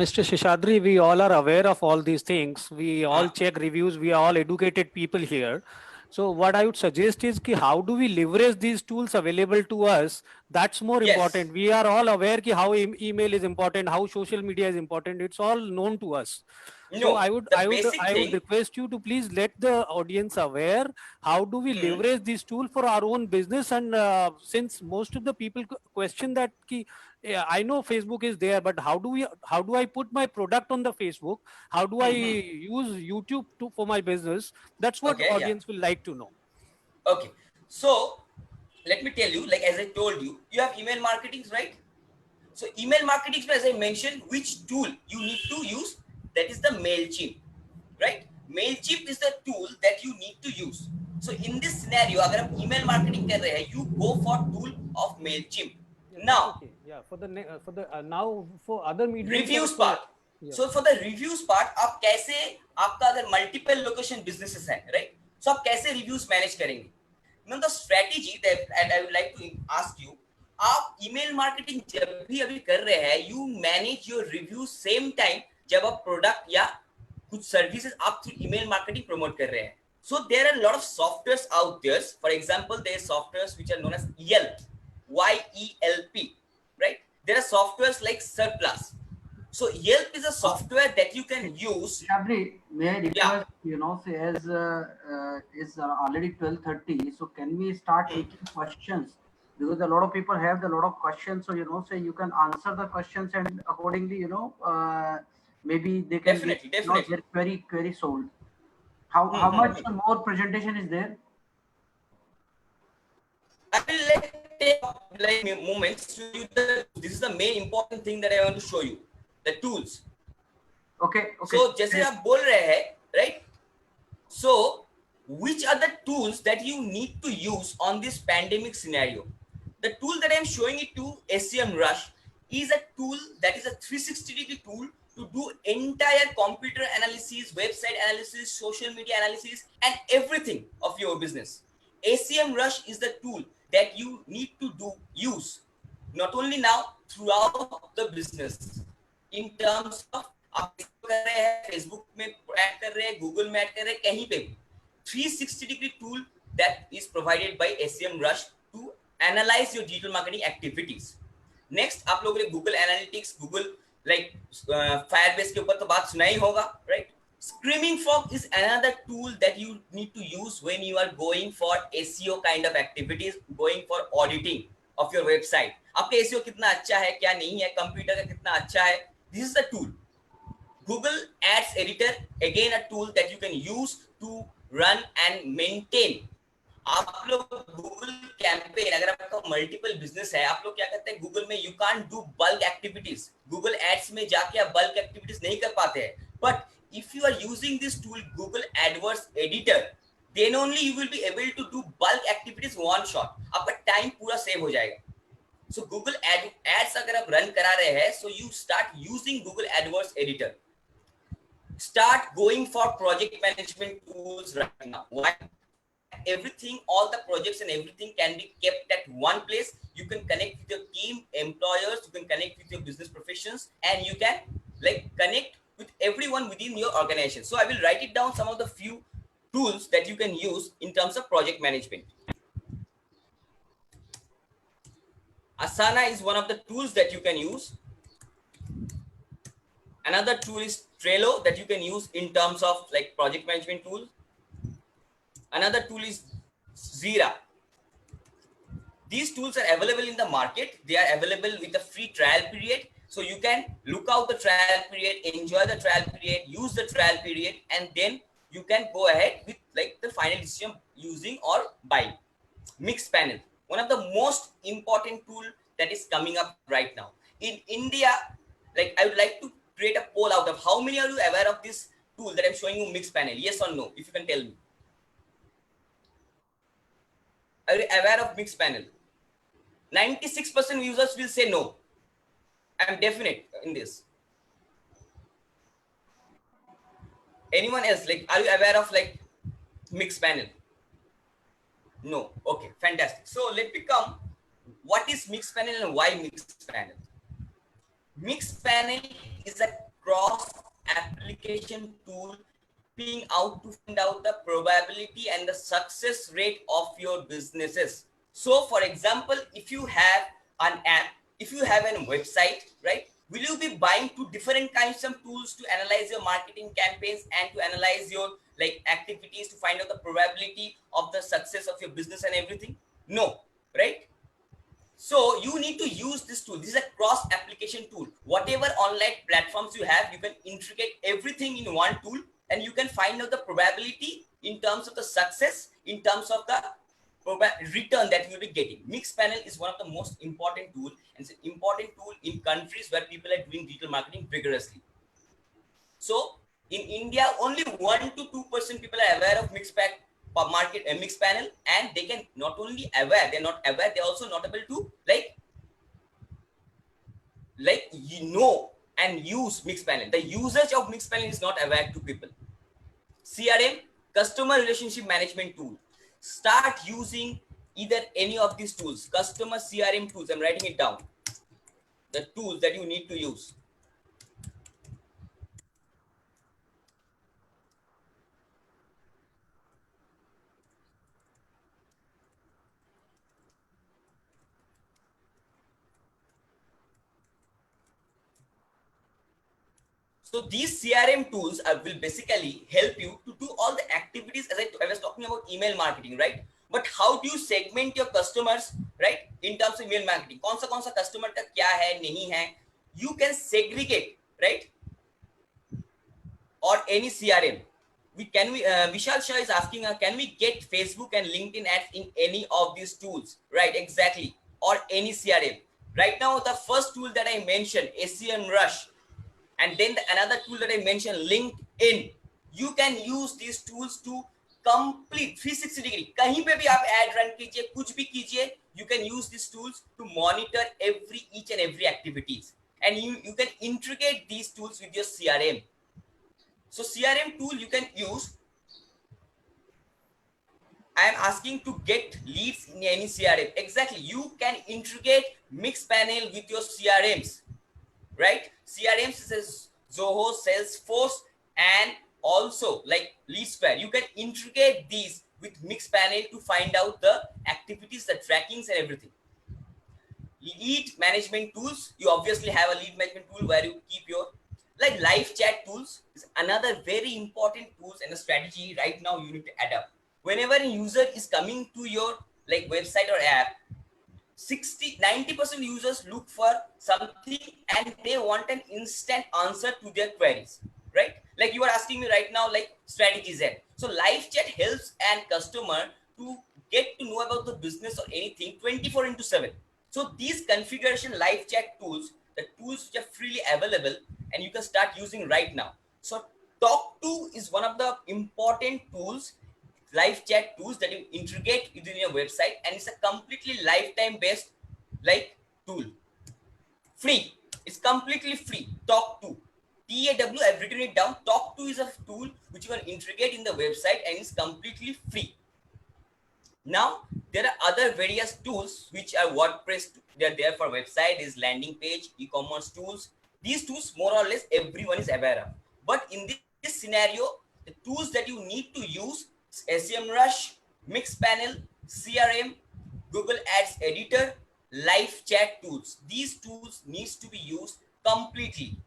Mr. Shishadri, we all are aware of all these things. We all check reviews. We are all educated people here. So what I would suggest is ki how do we leverage these tools available to us? That's more Yes. important. We are all aware ki how email is important, how social media is important. It's all known to us. So no, I would the basic thing, request you to please let the audience aware how do we leverage this tool for our own business. And since most of the people question that ki, yeah, I know Facebook is there, but how do I put my product on the Facebook? How do I use YouTube for my business? That's what okay, yeah, audience will like to know. okay. So let me tell you, like as I told you, you have email marketing, right? So email marketing, as I mentioned, which tool you need to use, that is the MailChimp, right? MailChimp is the tool that you need to use. So in this scenario, अगर आप email marketing कर रहे हैं, you go for tool of MailChimp. Yeah, now, okay, yeah, for the now for other mediums reviews also, part. yeah. So for the reviews part, आप कैसे, आपका अगर multiple location businesses है, right? So आप कैसे reviews manage करेंगे? Now the strategy that and I would like to ask you, आप email marketing जब भी अभी कर रहे हैं, you manage your reviews same time जब आप product या कुछ services आप through email marketing promote कर रहे हैं. So there are a lot of softwares out there. For example, there are softwares which are known as Yelp, YELP, right? There are softwares like Surplus. So Yelp is a software that you can use. Shabri, may I request, Yeah. you know, say as is already 12:30, so can we start taking questions? Because a lot of people have a lot of questions, so you know, say you can answer the questions and accordingly, you know, maybe they can Definitely, get, you know, definitely. their query solved. How much more presentation is there? I will take like moments to you. This is the main important thing that I want to show you. The tools. Okay. So जैसे आप बोल रहे हैं, right? So which are the tools that you need to use on this pandemic scenario? The tool that I am showing it to, SEM Rush, is a tool that is a 360-degree tool to do entire computer analysis, website analysis, social media analysis, and everything of your business. SEM Rush is the tool that you need to use not only now, throughout the business. In terms of आप कर रहे हैं, Facebook में add कर रहे हैं, Google में add कर रहे हैं, कहीं पे भी 360-degree tool that is provided by SEM Rush to analyze your digital marketing activities. Next, आप लोगों ने Google Analytics, Google like Firebase के ऊपर तो बात सुना ही होगा, right? Screaming Frog is another tool that you need to use when you are going for SEO kind of activities, going for auditing of your website. आपका SEO कितना अच्छा है, क्या नहीं है, कंप्यूटर का कितना अच्छा है. This is the tool. Google Ads Editor, again a tool that you can use to run and maintain. आप लोग Google कैंपेन, अगर आपका मल्टीपल बिजनेस है, आप लोग क्या करते हैं Google में, you can't do bulk activities. Google Ads में जाके आप bulk activities नहीं कर पाते हैं. But if you are using this tool, Google AdWords Editor, then only you will be able to do bulk activities one shot. आपका time पूरा save हो जाएगा. So Google Ads अगर आप रन करा रहे हैं, so you start using Google AdWords Editor. Start going for project management tools right now. Why? Everything, all the projects and everything can be kept at one place. You can connect with your team, employers, you can connect with your business professions, and you can like connect with everyone within your organization. So I will write it down, some of the few tools that you can use in terms of project management. Asana is one of the tools that you can use. Another tool is Trello that you can use in terms of like project management tool. Another tool is Jira. These tools are available in the market. They are available with a free trial period. So you can look out the trial period, enjoy the trial period, use the trial period, and then you can go ahead with like the final decision using or buying. Mixpanel, one of the most important tool that is coming up right now. In India, like I would like to create a poll out of how many are you aware of this tool that I'm showing you, Mixpanel? Yes or no? If you can tell me. Are you aware of Mixpanel? 96% users will say no. I'm definite in this. Anyone else? Like, are you aware of like Mixpanel? No. Okay, fantastic. So let me come. What is Mixpanel and why Mixpanel? Mixpanel is a cross application tool helping out to find out the probability and the success rate of your businesses. So for example, if you have an app, if you have a website, right, will you be buying two different kinds of tools to analyze your marketing campaigns and to analyze your like activities to find out the probability of the success of your business and everything? No, right? So you need to use this tool. This is a cross application tool. Whatever online platforms you have, you can integrate everything in one tool and you can find out the probability in terms of the success, in terms of the return that you'll be getting. Mixpanel is one of the most important tool, and it's an important tool in countries where people are doing digital marketing vigorously. So in India, only 1 to 2% people are aware of Mixpanel, and they can not only aware, they're not aware, they're also not able to like you know and use Mixpanel. The usage of Mixpanel is not aware to people. CRM, customer relationship management tool. Start using either any of these tools, customer CRM tools. I'm writing it down. The tools that you need to use. So these CRM tools will basically help you to do all the activities as I was talking about email marketing, right? But how do you segment your customers, right? In terms of email marketing, कौन सा customer का क्या है, नहीं है? You can segregate, right? Or any CRM. Vishal Shah is asking, can we get Facebook and LinkedIn ads in any of these tools? Right, exactly. Or any CRM. Right now, the first tool that I mentioned, SEM Rush, and then another tool that I mentioned, LinkedIn. You can use these tools to complete 360 degree. कहीं पे भी आप ad run कीजिए, कुछ भी कीजिए, you can use these tools to monitor each and every activities. And you can integrate these tools with your CRM. So CRM tool you can use. I am asking to get leads in any CRM. Exactly. You can integrate Mixpanel with your CRMs, right? CRMs is Zoho, Salesforce, and also like LeadSquare. You can integrate these with Mixpanel to find out the activities, the trackings, and everything. Lead management tools. You obviously have a lead management tool where you keep your like live chat tools is another very important tools and a strategy right now you need to adapt. Whenever a user is coming to your like website or app, 90% users look for something and they want an instant answer to their queries, right? Like you are asking me right now, like strategies and so live chat helps an customer to get to know about the business or anything 24/7. So these configuration live chat tools, the tools which are freely available and you can start using right now. So Talk2 is one of the important tools, live chat tools that you integrate within your website, and it's a completely lifetime based like tool. Free. It's completely free. Talk2. TAW, I've written it down. Talk2 is a tool which you can integrate in the website and it's completely free. Now, there are other various tools which are WordPress. They're there for website, is landing page, e-commerce tools. These tools, more or less, everyone is aware of. But in this scenario, the tools that you need to use SEMrush, Mixpanel, CRM, Google Ads Editor, live chat tools. These tools needs to be used completely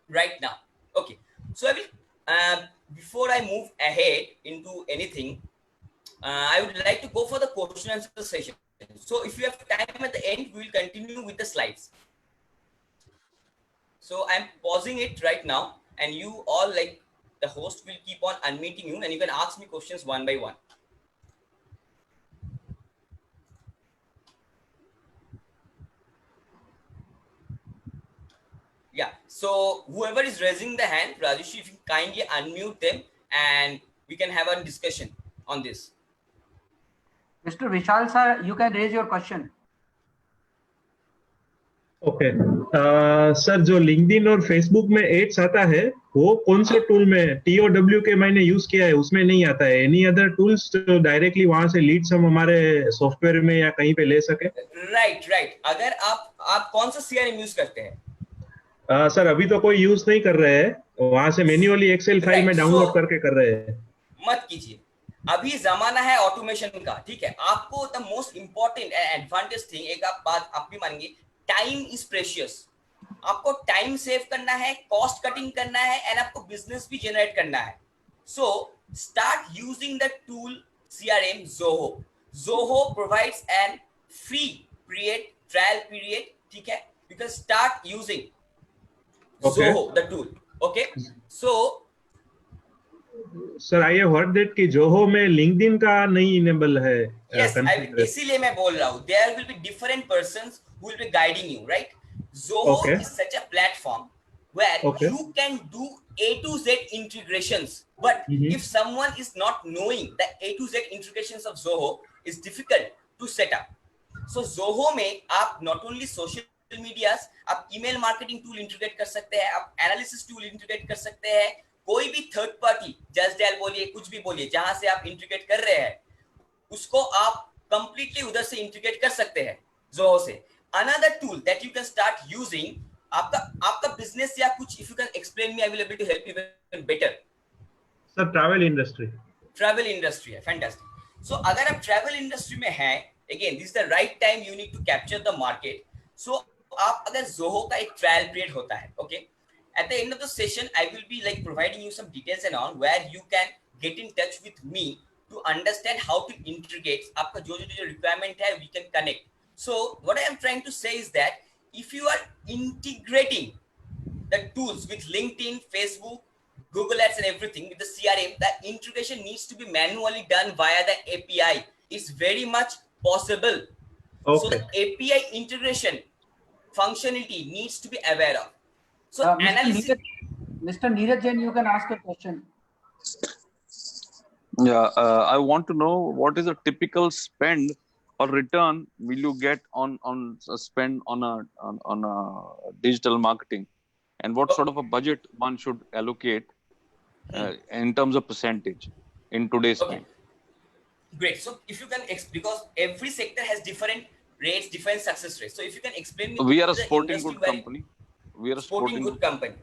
right now. Okay, so I will, before I move ahead into anything, I would like to go for the question and answer session. So if you have time at the end, we will continue with the slides. So I'm pausing it right now and you all like the host will keep on unmuting you and you can ask me questions one by one. So whoever is raising the hand, Rajesh, if you kindly unmute them and we can have a discussion on this. Mr. Vishal sir, you can raise your question. Okay sir, जो LinkedIn और Facebook में ads आता है वो कौन से tool में, TOW के मैंने यूज किया है उसमें नहीं आता है। एनी अदर टूल्स डायरेक्टली वहां से लीड्स हम हमारे सॉफ्टवेयर में या कहीं पे ले सके? राइट। अगर आप कौन सा CRM यूज करते हैं? सर अभी तो कोई यूज नहीं कर रहे हैं, वहां से मैन्युअली एक्सेल फाइल में डाउनलोड करके कर रहे हैं। मत कीजिए, अभी जमाना है ऑटोमेशन का, ठीक है। आपको the most important advantage thing, एक बात आप भी मानेंगे, टाइम इज प्रेशियस। आपको टाइम सेव करना है, कॉस्ट कटिंग करना है एंड आपको बिजनेस भी जनरेट करना है। So start using the tool CRM Zoho. Zoho provides an free trial period, ठीक है। You can start using Zoho, the tool. Okay, so sir I have heard that कि Zoho में LinkedIn का नहीं enable है। yes, इसीलिए मैं बोल रहा हूँ, there will be different persons who will be guiding you, right? Zoho is such a platform where you can do A to Z integrations, but if someone is not knowing the A to Z integrations of Zoho, is difficult to set up. So Zoho में आप not only social medias, आप email marketing tool integrate कर सकते हैं, आप analysis tool integrate कर सकते हैं, कोई भी थर्ड पार्टी जस्ट डायल बोलिए, कुछ भी बोलिए, जहां से आप इंटीग्रेट कर रहे हैं उसको आप कंप्लीटली उधर से इंटीग्रेट कर सकते हैं Zoho से। Another tool that you can start using, आपका बिजनेस या कुछ, if you can explain me, I will able to help you better. Sir travel industry है, फैंटास्टिक। सो अगर आप ट्रैवल इंडस्ट्री में हैं, again this is the right time, you need to capture the market. So आप अगर Zoho का एक trial period होता है, okay, at the end of the session I will be like providing you some details and all where you can get in touch with me to understand how to integrate आपका जो requirement है, we can connect. So what I am trying to say is that if you are integrating the tools with LinkedIn, Facebook, Google Ads and everything with the CRM, the integration needs to be manually done via the API. It's very much possible. So the API integration functionality needs to be aware of. So Mr. Neeraj Jain, you can ask a question. Yeah, I want to know what is a typical spend or return will you get on a spend on a digital marketing, and what sort of a budget one should allocate in terms of percentage in today's time. Great. So if you can, because every sector has different rates, different success rates. So if you can explain me. We are a sporting good company. We are a sporting good company.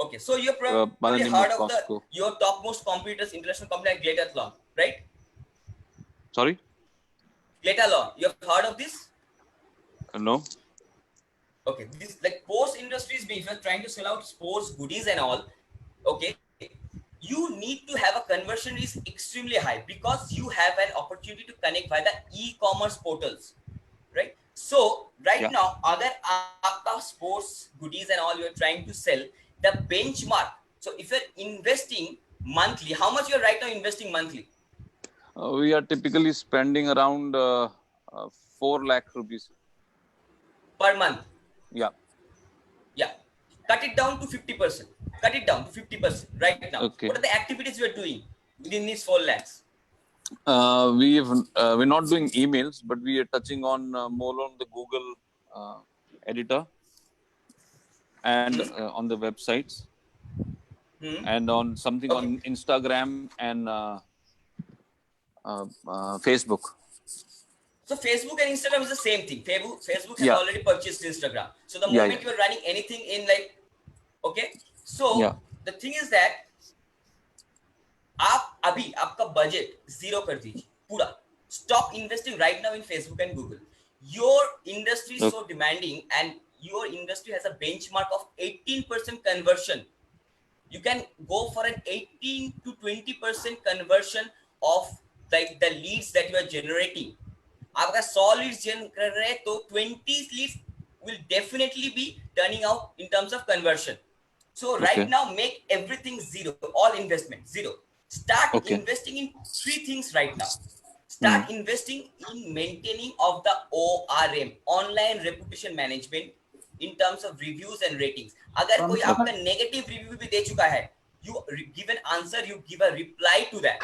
Okay, so you've probably heard of your topmost competitors, international company like Decathlon, right? Sorry? Decathlon. You've heard of this? No. Okay, this like sports industries, if you're trying to sell out sports goodies and all, okay, you need to have a conversion is extremely high because you have an opportunity to connect via the e-commerce portals, right? So now, other sports goodies and all you're trying to sell, the benchmark. So if you're investing monthly, how much you're right now investing monthly? We are typically spending around 4 lakh rupees per month. Yeah. Cut it down to 50%. Cut it down to 50% right now. Okay. What are the activities you are doing within these 4 lakhs? We're not doing emails, but we are touching on more on the Google editor and on the websites and on something on Instagram and Facebook. So Facebook and Instagram is the same thing. Facebook has already purchased Instagram. So the moment you are running anything in like, okay. So the thing is that आप अभी आपका budget 0 कर दीजिए पूरा. Stop investing right now in Facebook and Google. Your industry is so demanding and your industry has a benchmark of 18% conversion. You can go for an 18 to 20% conversion of like the leads that you are generating. आप अगर 100 leads generate कर रहे हैं तो 20 leads will definitely be turning out in terms of conversion. So right now make everything 0, all investment 0. Start investing in 3 things right now. Start investing in maintaining of the ORM, online reputation management, in terms of reviews and ratings. अगर कोई आपका negative review भी दे चुका है, you give an answer, you give a reply to that.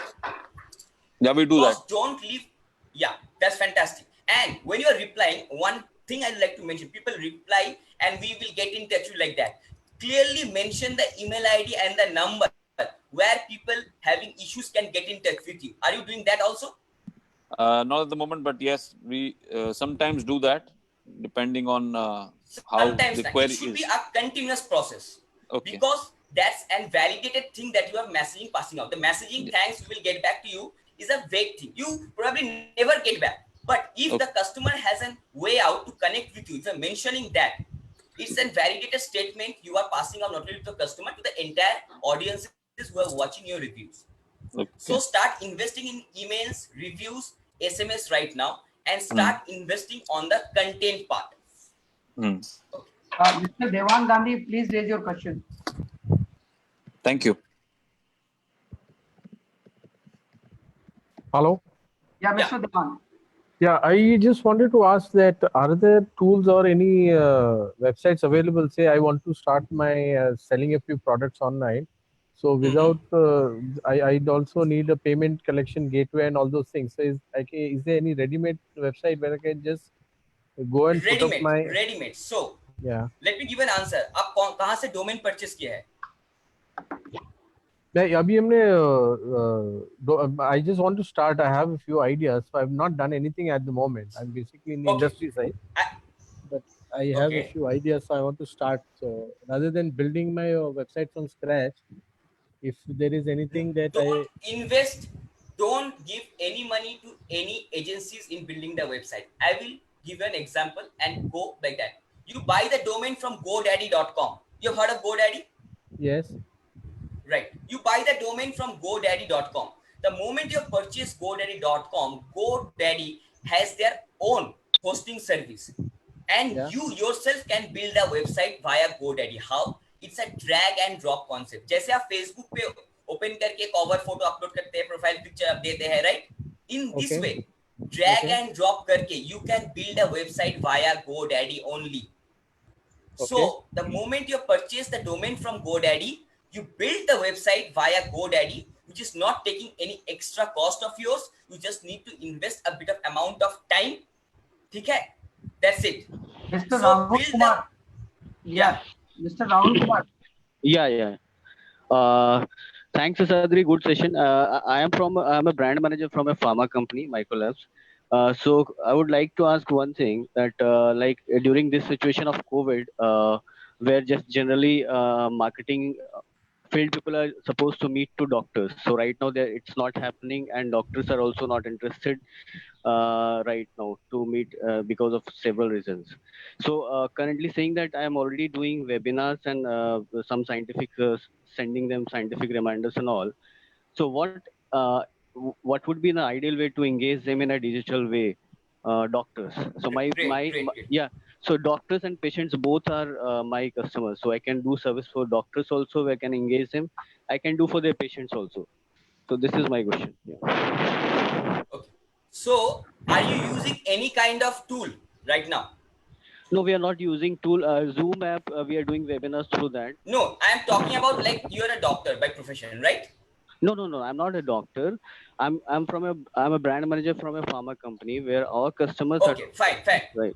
Yeah, we do that. Don't leave. Yeah, that's fantastic. And when you are replying, one thing I'd like to mention, people reply and we will get in touch with you like that. Clearly mention the email ID and the number where people having issues can get in touch with you. Are you doing that also? Not at the moment, but yes, we sometimes do that depending on how Sometimes the query it should is. be a continuous process. Okay. Because that's a validated thing that you are messaging passing out. The messaging, thanks, we will get back to you, is a vague thing. You probably never get back. But if the customer has a way out to connect with you, if you're mentioning that, it's a validated statement you are passing out not only to the customer, to the entire audiences who are watching your reviews. Okay. So start investing in emails, reviews, SMS right now, and start investing on the content part. Mr. Devan Gandhi, please raise your question. Thank you. Hello. Yeah, Mr. Devan. Yeah, I just wanted to ask that are there tools or any websites available? Say I want to start my selling a few products online. So without, I'd also need a payment collection gateway and all those things. So is there any ready-made website where I can just go and put up my... Ready-made. So, yeah. Let me give an answer. आप कहाँ से domain purchase किया है? अभी हमने I just want to start. I have a few ideas. So I've not done anything at the moment. I'm basically in the industry side. But I have a few ideas, so I want to start. So rather than building my website from scratch, if there is anything that don't give any money to any agencies in building the website. I will give you an example and go like that. You buy the domain from GoDaddy.com. You've heard of GoDaddy? Yes. Right. You buy the domain from GoDaddy.com. The moment you purchase GoDaddy.com, GoDaddy has their own hosting service. And you yourself can build a website via GoDaddy. How? It's a drag and drop concept. जैसे आप Facebook पे open करके cover photo upload करते हैं, profile picture आप देते हैं, right? In this way, drag and drop करके you can build a website via GoDaddy only. So the moment you purchase the domain from GoDaddy, you build the website via GoDaddy, which is not taking any extra cost of yours. You just need to invest a bit of amount of time. ठीक है? That's it. Mr. Rahul Kumar. Yeah. Mr. Rahul Kumar. Yeah. Thanks, Sadri. Good session. I'm a brand manager from a pharma company, Microlabs. So I would like to ask one thing that like during this situation of COVID, where just generally marketing field people are supposed to meet to doctors. So right now it's not happening, and doctors are also not interested right now to meet because of several reasons. So currently saying that I am already doing webinars and some scientific sending them scientific reminders and all. So what would be the ideal way to engage them in a digital way? Doctors. So Great. yeah. So doctors and patients both are my customers. So I can do service for doctors also. Where I can engage them. I can do for their patients also. So this is my question. Yeah. Okay. So are you using any kind of tool right now? No, we are not using tool. Zoom app. We are doing webinars through that. No, I am talking about like you're a doctor by profession, right? No. I'm not a doctor. I'm a brand manager from a pharma company where our customers are. Okay, fine. Right.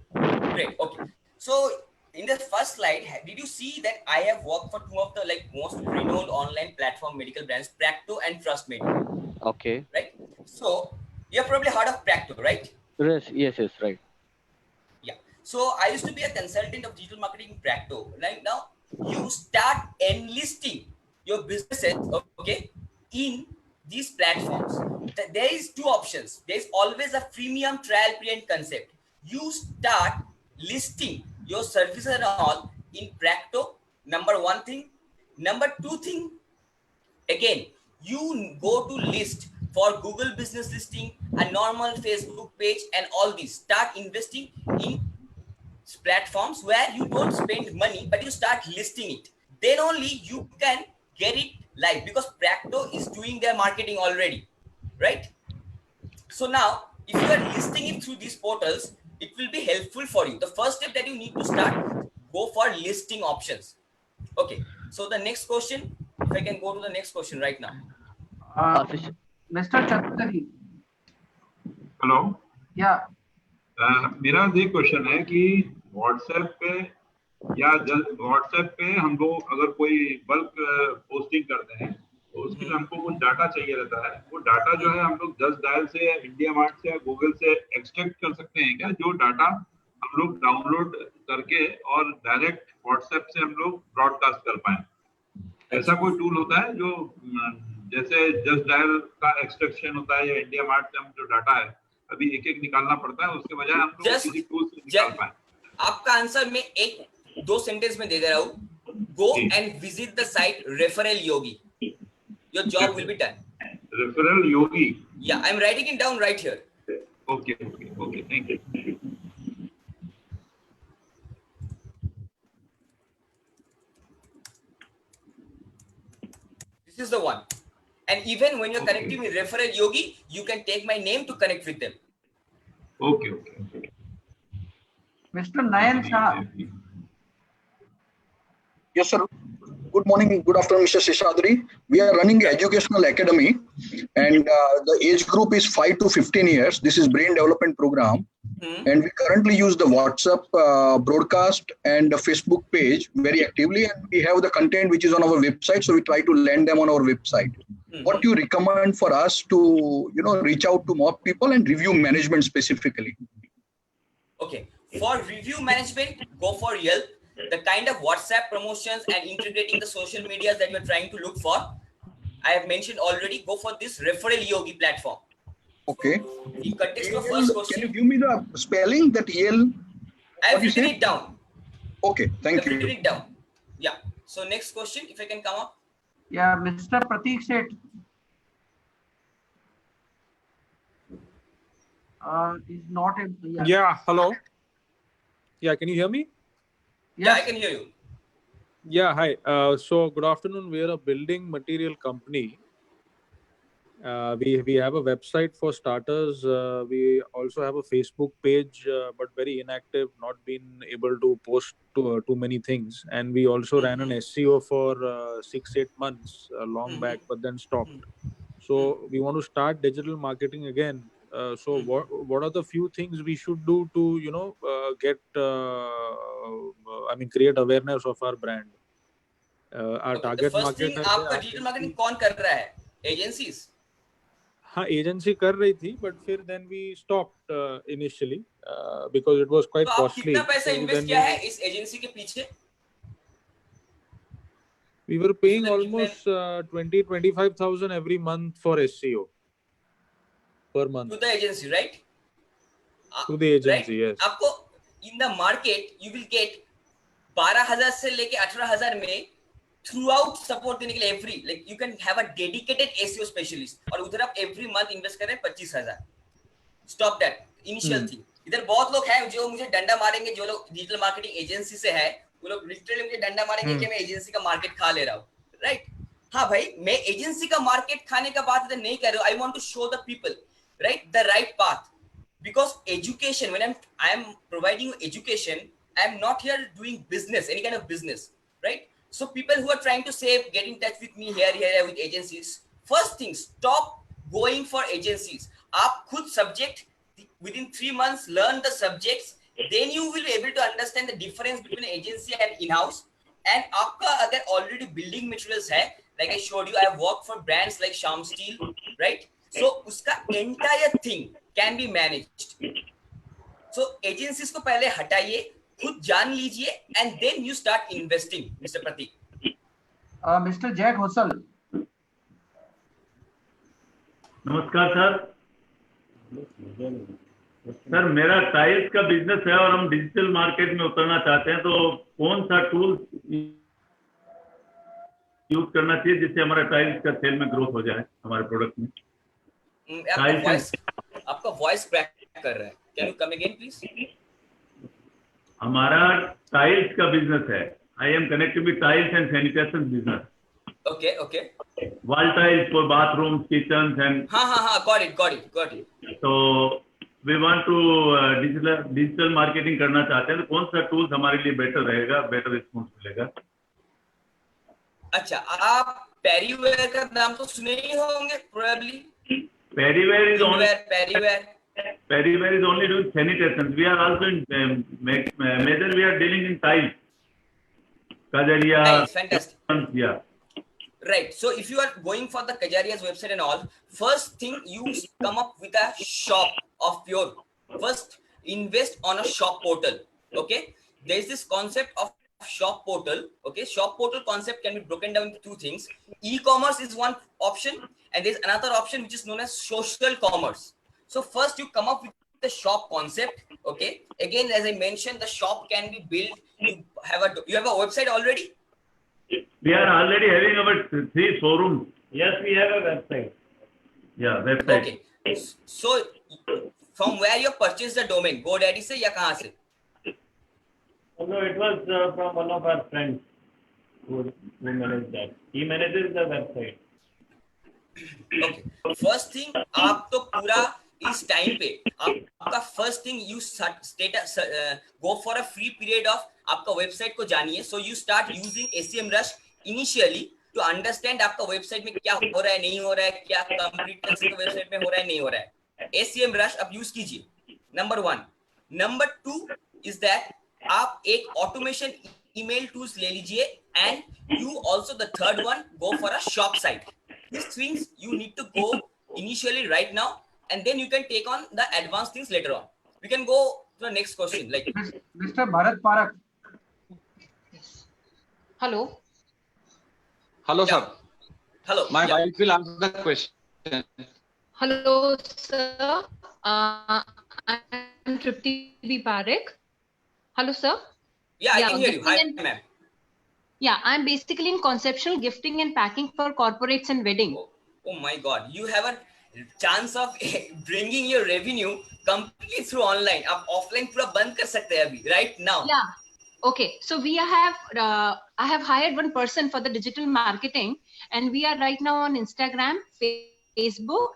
Great. Okay. So in the first slide, did you see that I have worked for two of the like most renowned online platform medical brands, Practo and TrustMed? Okay. Right. So you have probably heard of Practo, right? Yes, right. Yeah. So I used to be a consultant of digital marketing in Practo. Right now, you start enlisting your businesses, okay, in these platforms. There is two options. There is always a freemium trial period concept. You start listing your services and all in Practo. Number one thing. Number two thing, again, you go to list for Google business listing, a normal Facebook page, and all these. Start investing in platforms where you don't spend money, but you start listing it. Then only you can get it live, because Practo is doing their marketing already, right? So now, if you are listing it through these portals, it will be helpful for you. The first step that you need to start, go for listing options. Okay, so the next question, if I can go to the next question right now. Mr. Chaudhary. Hello, Yeah. मेरा ये question है कि WhatsApp पे हम लोग अगर कोई bulk posting करते हैं तो उसके लिए हमको कुछ डाटा चाहिए रहता है। वो डाटा जो है हम लोग जस्ट डायल से या इंडिया मार्ट से या गूगल से एक्सट्रैक्ट कर सकते हैं क्या? जो डाटा हम लोग डाउनलोड करके और डायरेक्ट व्हाट्सएप से हम लोग ब्रॉडकास्ट कर पाए, ऐसा कोई टूल होता है जो जैसे जस्ट डायल का एक्सट्रैक्शन होता है या इंडिया मार्ट से हम जो डाटा है अभी एक एक निकालना पड़ता है, उसके बजाय हम लोग किसी टूल से निकाल पाए? आपका आंसर मैं 1-2 सेंटेंस में दे दे रहा हूँ। Go and visit the site referral Yogi, your job will be done. Referral Yogi, yeah I am writing it down right here. Okay okay okay, thank you. This is the one. And even when you're connecting with referral yogi, you can take my name to connect with them. Okay, okay. Mr. Nayan Shah. Yes, sir. Good morning, good afternoon, Mr. Seshadri. We are running an educational academy, and the age group is 5 to 15 years. This is brain development program, and we currently use the WhatsApp broadcast and the Facebook page very actively, and we have the content which is on our website, so we try to land them on our website. What do you recommend for us to, reach out to more people and review management specifically? Okay, for review management, go for Yelp. The kind of WhatsApp promotions and integrating the social medias that you're trying to look for, I have mentioned already, go for this referral yogi platform. Okay. In context of first question, can you give me the spelling that Yale? I've written it down. Okay, thank you. I've written it down. Yeah. So next question, if I can come up. Yeah, Mr. Pratik Seth. Is not a. Yeah, hello. Yeah, can you hear me? Yes. Yeah, I can hear you. Yeah, hi. So good afternoon. We are a building material company. We have a website for starters. We also have a Facebook page, but very inactive, not been able to post too many things. And we also ran an SEO for 6-8 months long back, but then stopped. So we want to start digital marketing again. So what are the few things we should do to create awareness of our brand? Our target first market. thing, आपका digital marketing कौन कर रहा है? Agencies. हाँ, agency कर रही थी, but फिर then we stopped initially because it was quite costly. तो आप कितना पैसा invest किया है इस agency के पीछे? We were paying almost 20-25,000 every month for SEO per month. To the agency, right? To the agency, right? yes. आपको in the market you will get 12,000 से लेके 18,000 में throughout support देने के लिए every, like you can have a dedicated SEO specialist और उधर आप every month invest कर रहे हैं 25,000. Stop that initial thing. इधर बहुत लोग हैं जो मुझे डंडा मारेंगे, जो लोग डिजिटल मार्केटिंग एजेंसी से है वो लोग लिटरली मुझे डंडा मारेंगे कि मैं एजेंसी का मार्केट खा ले रहा हूँ, राइट? हाँ भाई, मैं एजेंसी का मार्केट खाने का बात इधर नहीं कर रहा हूँ. I want to show the people right the right path, because education, when I am providing you education, I am not here doing business, any kind of business, right? So people who are trying to save, get in touch with me here with agencies. First thing, stop going for agencies. आप खुद subject within 3 months learn the subjects, then you will be able to understand the difference between agency and in-house. And आपका अगर already building materials है, like I showed you, I have worked for brands like Shyam Steel, right? So उसका entire thing can be managed. So agencies को पहले हटाइए, खुद जान लीजिए, and then you start investing, Mr. Pratik. Mr. Jack Hussel. नमस्कार sir. Sir मेरा tiles का बिजनेस है और हम डिजिटल मार्केट में उतरना चाहते हैं, तो कौन सा टूल यूज करना चाहिए जिससे हमारा टाइल्स का सेल में ग्रोथ हो जाए हमारे प्रोडक्ट में? आपका वॉइस क्रैक कर रहा है. Can you come again please? हमारा टाइल्स का बिजनेस है. I am connected with tiles and sanitation business. Okay okay. Wall tiles for bathrooms, kitchens and हाँ, गॉट इट. तो we want to digital marketing करना चाहते हैं तो कौन सा tools हमारे लिए better रहेगा, better response मिलेगा? अच्छा, आप Perriware का नाम तो सुने ही होंगे probably. Perriware is only doing sanitations. We are also in major. We are dealing in tiles. Kajaria. Nice, fantastic. Yeah. Right. So if you are going for the Kajaria's website and all, first thing you come up with a shop of your. First, invest on a shop portal. Okay. There is this concept of shop portal. Okay. Shop portal concept can be broken down into two things. E-commerce is one option, and there's another option which is known as social commerce. So first you come up with the shop concept. Okay. Again, as I mentioned, the shop can be built. You have a website already? We are already having about 3 showrooms. Yes, we have a website. Yeah, website. Okay. So from where you purchased the domain? GoDaddy से या कहाँ से? No, it was from one of our friends who managed that. He manages the website. Okay. First thing, आप तो पूरा इस time पे आपका first thing you go for a free period of आपका वेबसाइट को जानिए. So you start using SEMrush initially to understand आपका वेबसाइट में क्या हो रहा है, नहीं हो रहा है, क्या कंप्लीटनेस का वेबसाइट में हो रहा है, नहीं हो रहा है. SEMrush आप यूज कीजिए. Number 1. Number 2 is that आप एक ऑटोमेशन ईमेल टूल्स ले लीजिए, and you also the third one go for a shop site. These things you need to go initially right now, and then you can take on the advanced things later on. We can go to the next question. Like Mr. Bharat Parak. Hello. Hello, Yeah. sir. Hello. My Yeah. wife will answer the question. Hello, sir. I'm Tripti B. Parekh. Hello, sir. Yeah, I can hear you. gifting Hi, and- ma'am. Yeah, I'm basically in conceptual gifting and packing for corporates and wedding. Oh my God, you have a chance of bringing your revenue completely through online. आप offline पूरा बंद कर सकते हैं अभी, right now. Yeah. Okay. So I have hired one person for the digital marketing, and we are right now on Instagram, Facebook,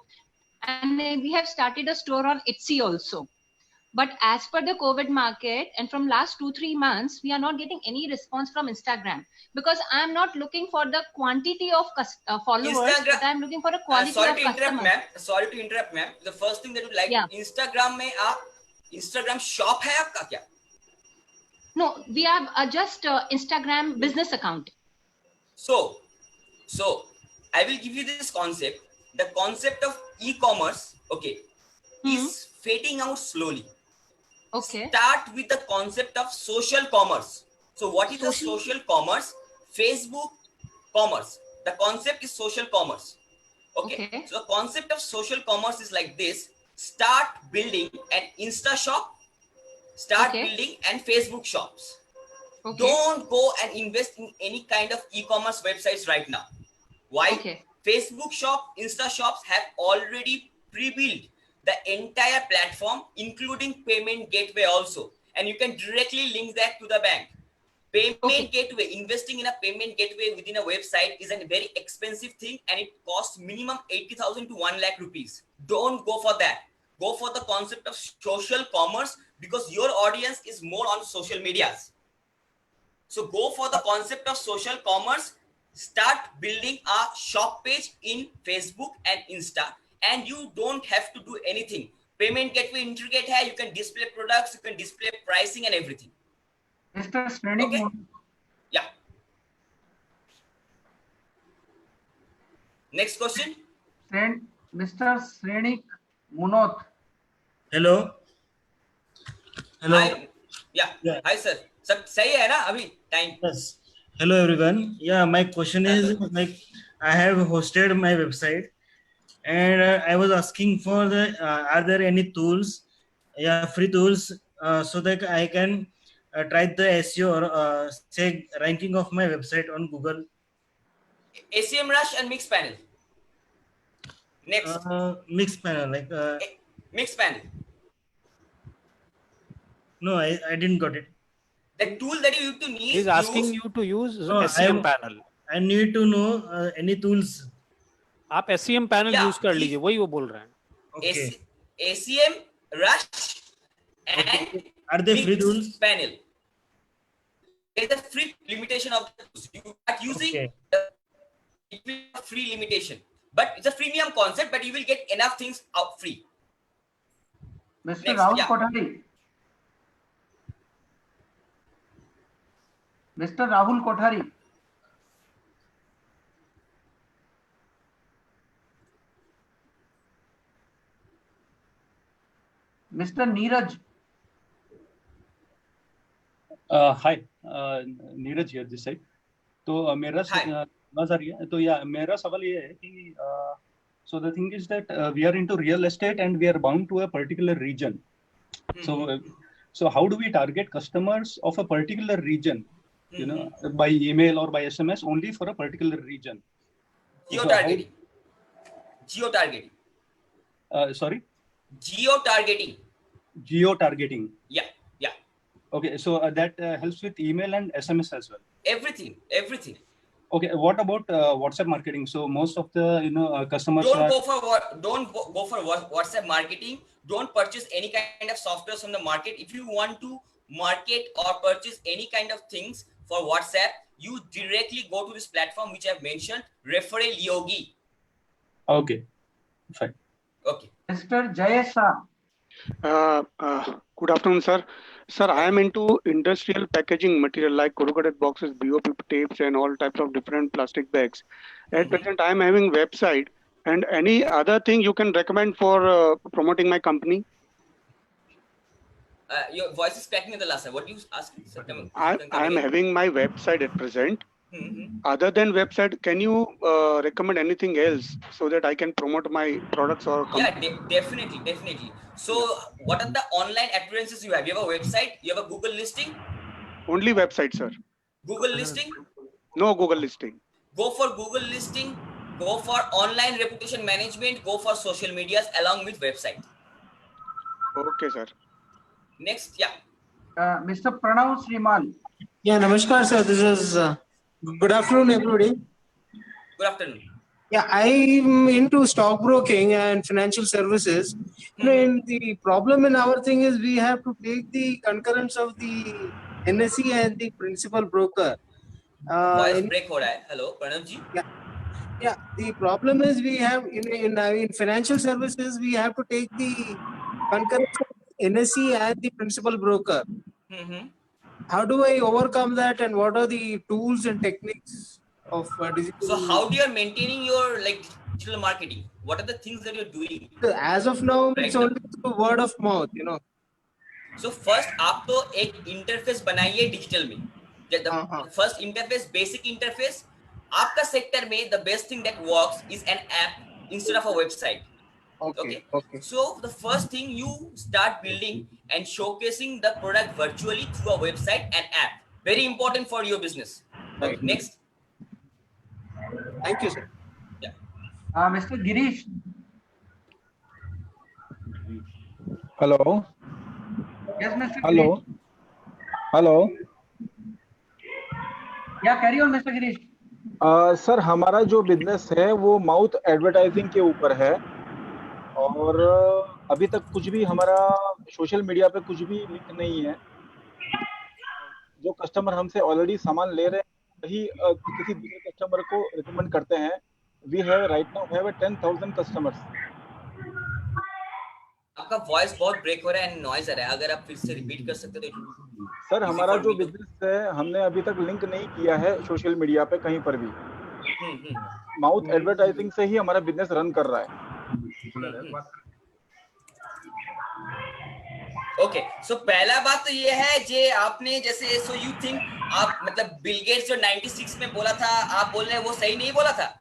and we have started a store on Etsy also. But as per the COVID market, and from last 2-3 months, we are not getting any response from Instagram, because I'm not looking for the quantity of followers, but I'm looking for a quality sorry of to interrupt, customers. ma'am. Sorry to interrupt, ma'am. The first thing that you like, Yeah. Instagram में आप Instagram shop है आपका क्या? No, we have just Instagram business account. So I will give you this concept. The concept of e-commerce, okay, is fading out slowly. Okay. Start with the concept of social commerce. So what is the social commerce? Facebook commerce. The concept is social commerce. Okay. So the concept of social commerce is like this. Start building an Insta shop. Start building and Facebook shops. Okay. Don't go and invest in any kind of e-commerce websites right now. Why? Okay. Facebook shop, Insta shops have already pre-built the entire platform, including payment gateway also. And you can directly link that to the bank. Payment gateway, investing in a payment gateway within a website is a very expensive thing, and it costs minimum 80,000 to 1 lakh rupees. Don't go for that. Go for the concept of social commerce, because your audience is more on social medias. So go for the concept of social commerce. Start building a shop page in Facebook and Insta, and you don't have to do anything. Payment gateway integrate hai, you can display products, you can display pricing and everything. Mr. Srenik. Okay. Yeah. Next question. Mr. Srenik Munoth. Hello. Hello. Hi. Yeah. Hi sir. सब सही है ना अभी time? Yes. Hello everyone. Yeah, my question is like I have hosted my website, and I was asking for the are there any tools, free tools, so that I can try the SEO or say ranking of my website on Google. SEMrush and Mixpanel. Next. Mixpanel, like Mixpanel. No, I didn't got it. The tool that you need to need. He's asking you to use No, SEM panel. I need to know any tools. आप SEM panel use कर लीजिए, वही वो बोल रहे हैं. SEM Rush and Are they free Mix tools? Panel. There's a free limitation of the tools. You start using Okay. it will have free limitation, but it's a freemium concept, but you will get enough things out free. Mr. Next, Rahul yeah. Kothari. Mr. Rahul Kothari. Mr. Neeraj. Hi Neeraj here this side तो मेरा आवाज आ रही है तो या मेरा सवाल ये है कि so the thing is that we are into real estate and we are bound to a particular region. So how do we target customers of a particular region, you know, by email or by SMS only for a particular region? Geo-targeting. Geo-targeting. Sorry? Geo-targeting. Geo-targeting. Yeah. Okay, so that helps with email and SMS as well. Everything. Okay, what about WhatsApp marketing? So most of the customers don't go for WhatsApp marketing. Don't purchase any kind of software from the market. If you want to market or purchase any kind of things for WhatsApp, you directly go to this platform which I've mentioned, Referral Yogi. Okay, fine. Okay. Mr. Jayesh Shah. Good afternoon, sir. Sir, I am into industrial packaging material like corrugated boxes, BOP tapes, and all types of different plastic bags. At present, I am having website. And any other thing you can recommend for promoting my company? Your voice is cracking in the last time. What do you ask? I am having my website at present. Other than website, can you recommend anything else so that I can promote my products or company? Yeah, definitely. So, what are the online appearances you have? You have a website? You have a Google listing? Only website, sir. Google listing? No Google listing. Go for Google listing. Go for online reputation management. Go for social medias along with website. Okay, sir. Next, yeah. Mr. Pranav Srimal. Yeah, namaskar, sir. This is good afternoon, everybody. Good afternoon. Yeah, I'm into stockbroking and financial services. And the problem in our thing is we have to take the concurrence of the NSE and the principal broker. Voice break ho raha hai. Hello, Pranav ji. Yeah. The problem is we have in financial services we have to take the concurrence of NSE and the principal broker. How do I overcome that, and what are the tools and techniques of digital? So how do you maintaining your digital marketing? What are the things that you're doing? As of now, it's only through word of mouth, you know. So first, आप तो एक interface बनाइए digital में. The first interface, basic interface. आपका sector में the best thing that works is an app instead of a website. Okay. So the first thing you start building and showcasing the product virtually through a website and app. Very important for your business. Okay. Next. Thank you, sir. Yeah. Mr. Girish. Hello. Yes, Mr. Hello. Hello. Yeah, carry on, Mr. Girish. Sir हमारा जो business है वो mouth advertising के ऊपर है और अभी तक कुछ भी हमारा सोशल मीडिया पे कुछ भी लिंक नहीं है. जो कस्टमर हमसे ऑलरेडी सामान ले रहे हैं वही किसी दूसरे कस्टमर को रिकमेंड करते हैं. We have right now have 10,000 customers. आपका वॉइस बहुत ब्रेक हो रहा है एंड नॉइज आ रहा है. अगर आप फिर से रिपीट कर सकते तो सर हमारा जो बिजनेस है हमने अभी तक लिंक नहीं किया है सोशल मीडिया पे कहीं पर भी. माउथ एडवर्टाइजिंग से ही हमारा बिजनेस रन कर रहा है. ओके सो पहला बात तो ये है जे आपने जैसे सो यू थिंक आप मतलब बिल गेट्स जो 96 में बोला था आप बोल रहे हैं वो सही नहीं बोला था.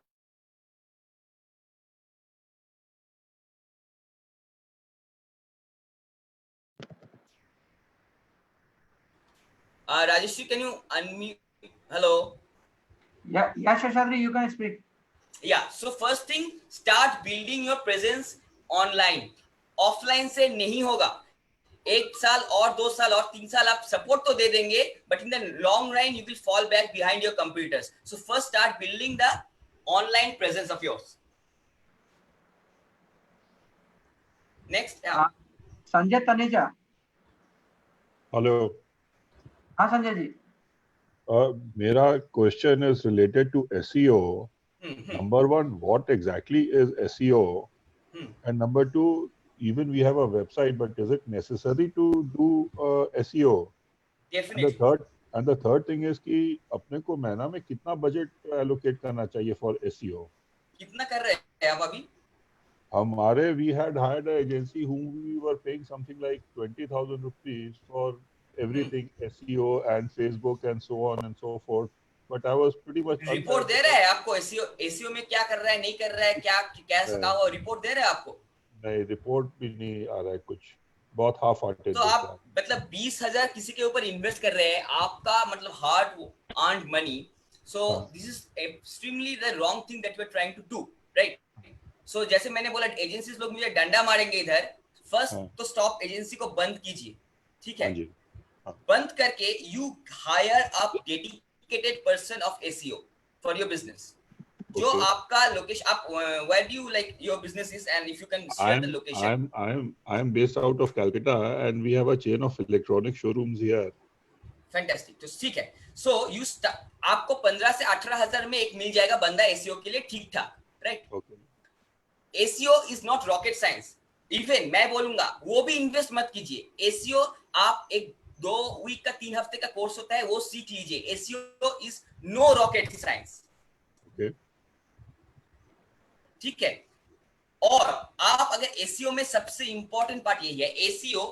Rajeshri, can you unmute? Hello. Yeah, Shashadri, you can speak. Yeah. So first thing, start building your presence online. Offline से नहीं होगा. 1 साल और 2 साल और 3 साल आप support तो दे देंगे, but in the long run you will fall back behind your competitors. So first start building the online presence of yours. Next. Sanjay Taneja. Hello. हाँ संजय जी। मेरा question is related to SEO. Number one, what exactly is SEO? And number two, even we have a website, but is it necessary to do SEO? Definitely. And the third thing is कि अपने को महीना में कितना budget allocate करना चाहिए for SEO? कितना कर रहे हैं आप अभी? हमारे we had hired an agency whom we were paying something like 20,000 rupees for everything SEO and Facebook and so on and so forth. But I was pretty much report दे रहा है आपको एसईओ में क्या कर रहा है, नहीं कर रहा है, क्या कैसा काम हुआ, रिपोर्ट दे रहा है आपको? नहीं, रिपोर्ट भी नहीं आ रहा है, कुछ बहुत हाफ हार्टेड। तो आप मतलब 20,000 किसी के ऊपर इन्वेस्ट कर रहे हैं, आपका मतलब hard earned money, so this is extremely the wrong thing that you are trying to do, right? So जैसे मैंने बोला एजेंसीज लोग मुझे डंडा मारेंगे इधर, फर्स्ट तो स्टॉप एजेंसी को बंद कीजिए, ठीक है? बंद करके you hire a dedicated person of SEO for your business. जो आपका लोकेशन, आप where do you like your business is, and if you can share the location. I am based out of Calcutta and we have a chain of electronic showrooms here. Fantastic. तो ठीक है, so you आपको 15 से 18,000 में एक मिल जाएगा बंदा SEO के लिए, ठीक ठाक, right? SEO is not rocket science. Even मैं बोलूंगा वो भी इन्वेस्ट मत कीजिए। एसईओ आप एक 2 वीक का 3 हफ्ते का कोर्स होता है, वो सीख लीजिए। SEO is no rocket science, ठीक है? और आप अगर एसईओ में सबसे इंपॉर्टेंट पार्ट यही है, SEO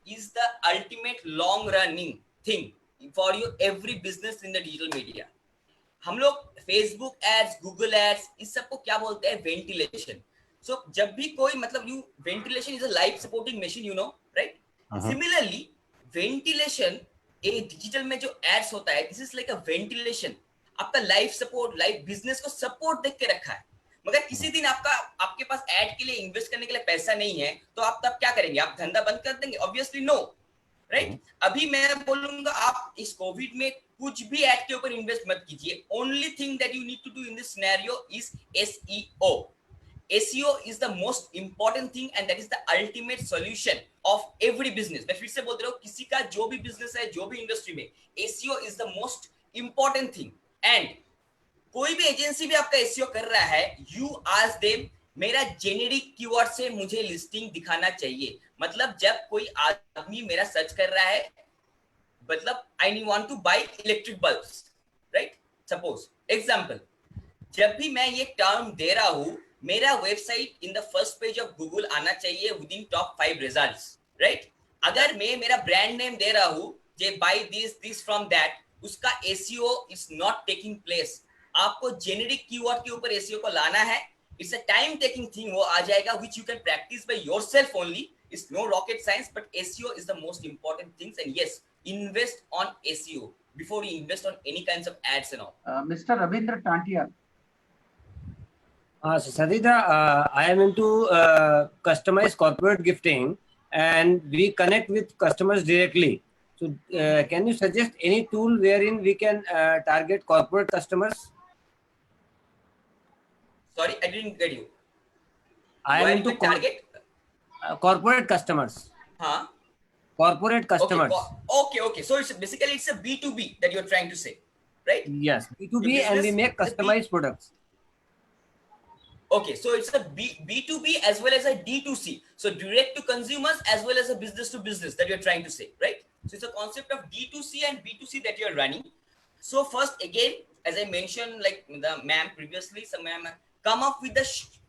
is the ultimate long running thing for your every business in the digital media. हम लोग फेसबुक एड्स, गूगल एड्स, इस सबको क्या बोलते हैं? वेंटिलेशन। सो जब भी कोई मतलब you ventilation is a life supporting machine, you know, right? Similarly ventilation A digital में जो एड्स होता है, this is like a ventilation. आपका लाइफ सपोर्ट, लाइफ बिजनेस को सपोर्ट देख के रखा है। मगर किसी दिन आपके पास ऐड के लिए इन्वेस्ट करने के लिए पैसा नहीं है, तो आप तब क्या करेंगे? आप धंधा बंद कर देंगे? Obviously no, right? अभी मैं बोलूंगा आप इस कोविड में कुछ भी ऐड के ऊपर इन्वेस्ट मत कीजिए। Only thing that you need to do in this scenario is SEO. SEO is the most important thing and that is the ultimate solution of every business. मैं फिर से बोल रहा हूँ, किसी का जो भी बिजनेस है, जो भी इंडस्ट्री में, SEO is the most important thing. And कोई भी एजेंसी भी आपका एसईओ कर रहा है, यू आस्क देम मेरा जेनेरिक कीवर्ड से मुझे लिस्टिंग दिखाना चाहिए। मतलब जब कोई आदमी मेरा सर्च कर रहा है, मतलब I want to buy electric bulbs, right? Suppose example, जब भी मैं ये टर्म दे रहा हूं, मेरा website in the first page of Google आना चाहिए within top 5 results, right? अगर मैं मेरा ब्रांड नेम दे रहा हूं, J by this from that, उसका SEO is not taking place. आपको जेनेरिक कीवर्ड के ऊपर एसईओ को लाना है। It's a time taking thing, वो आ जाएगा which you can practise by yourself only. It's no rocket science, but SEO is the most important things. And yes, invest on SEO before you invest on any kinds of ads and all. Mister Ravindra Tantia. So Sadhidra, I am into customized corporate gifting and we connect with customers directly. So can you suggest any tool wherein we can target corporate customers? Sorry, I didn't get you. I am into target corporate customers. Corporate customers. Okay. So it's a B2B that you're trying to say, right? Yes, B2B, and we make customized products. Okay, so it's a B2B as well as a D2C. So direct to consumers as well as a business to business that you're trying to say, right? So it's a concept of D2C and B2C that you're running. So first, again, as I mentioned, like the ma'am previously, some ma'am come up with the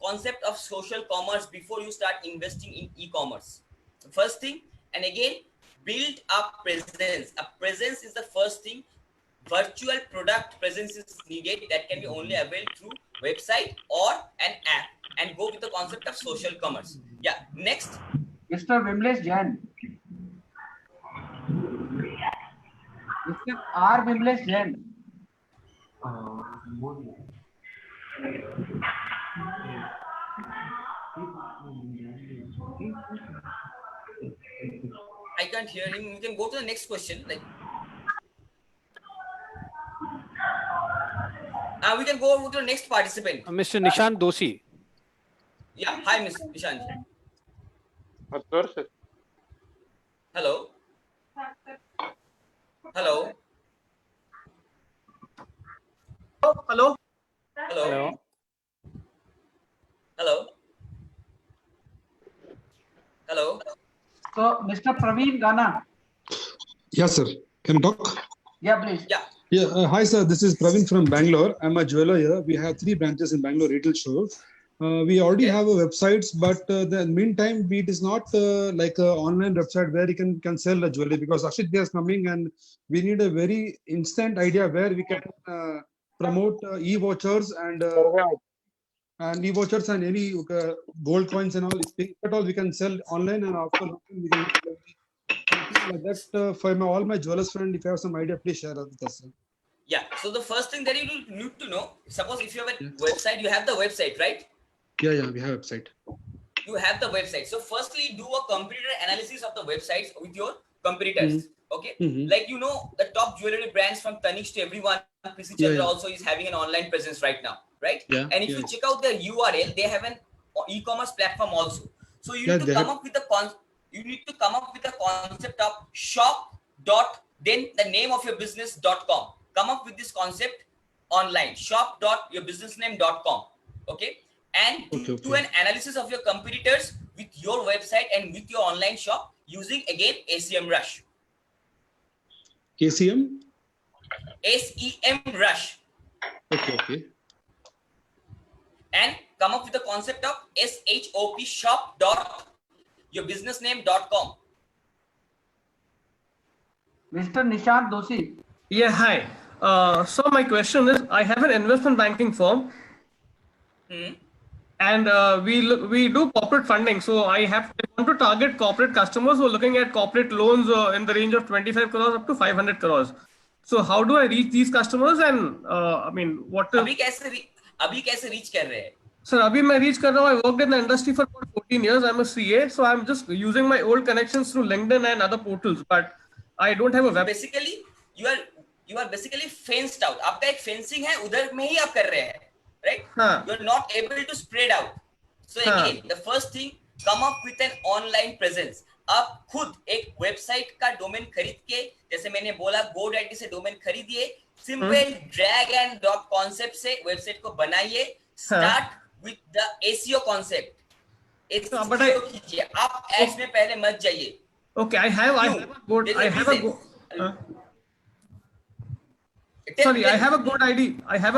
concept of social commerce before you start investing in e-commerce. The first thing, and again, build up presence. A presence is the first thing. Virtual product presence is needed that can be only availed through website or an app, and go with the concept of social commerce. Yeah, next. Mr. Vimlesh Jain. Mr. R. Vimlesh Jain. I can't hear him. We can go to the next question. Like, we can go over to the next participant. Mr. Nishant Doshi. Yeah, hi, Mr. Nishant. Hello. Hello. Hello. Hello. Hello. Hello. So, Mr. Praveen Gana. Yes, sir. Can I talk? Yeah, please. Yeah. Yeah. Hi, sir. This is Praveen from Bangalore. I'm a jeweler here. We have 3 branches in Bangalore retail store. We already have a websites, but the meantime, it is not like an online website where you can sell a jewelry, because Akshit Day is coming and we need a very instant idea where we can promote e-vouchers and e-vouchers and any gold coins and all. If at all, we can sell online, and after we can like that for all my jewelers friend. If you have some idea, please share with us. Sir. Yeah. So the first thing that you need to know, suppose if you have a website, you have the website, right? Yeah, we have a website. You have the website. So firstly, do a competitor analysis of the websites with your competitors. Okay. Like, you know, the top jewelry brands from Tanishq to everyone, PC Chandra also is having an online presence right now, right? Yeah. And if you check out their URL, they have an e-commerce platform also. So you need to come up with the concept of shop dot then the name of your business.com. Come up with this concept online, shop.yourbusinessname.com. Okay. And do an analysis of your competitors with your website and with your online shop using again SEMrush. KCM? SEMrush. Okay. And come up with the concept of SHOP shop.yourbusinessname.com. Mr. Nishant Doshi. Yeah, hi. So my question is, I have an investment banking firm, and we do corporate funding. So I want to target corporate customers who are looking at corporate loans in the range of 25 crores up to 500 crores. So how do I reach these customers? And I mean, what? अभी कैसे reach कर रहे हैं? Sir, अभी मैं reach कर रहा हूँ. I worked in the industry for about 14 years. I'm a CA, so I'm just using my old connections through LinkedIn and other portals, but I don't have a web. Basically, you are basically fenced out. आपका एक fencing है, उधर में ही आप कर रहे हैं, right? You're not able to spread out. So again, the first thing, come up with an online presence. आप खुद एक वेबसाइट का डोमेन खरीद के, जैसे मैंने बोला GoDaddy से डोमेन खरीदिए, simple drag and drop concept से वेबसाइट को बनाइए. Start with the SEO concept. SEO कीजिए, आप एड्स में पहले मत जाइए. Okay, I have a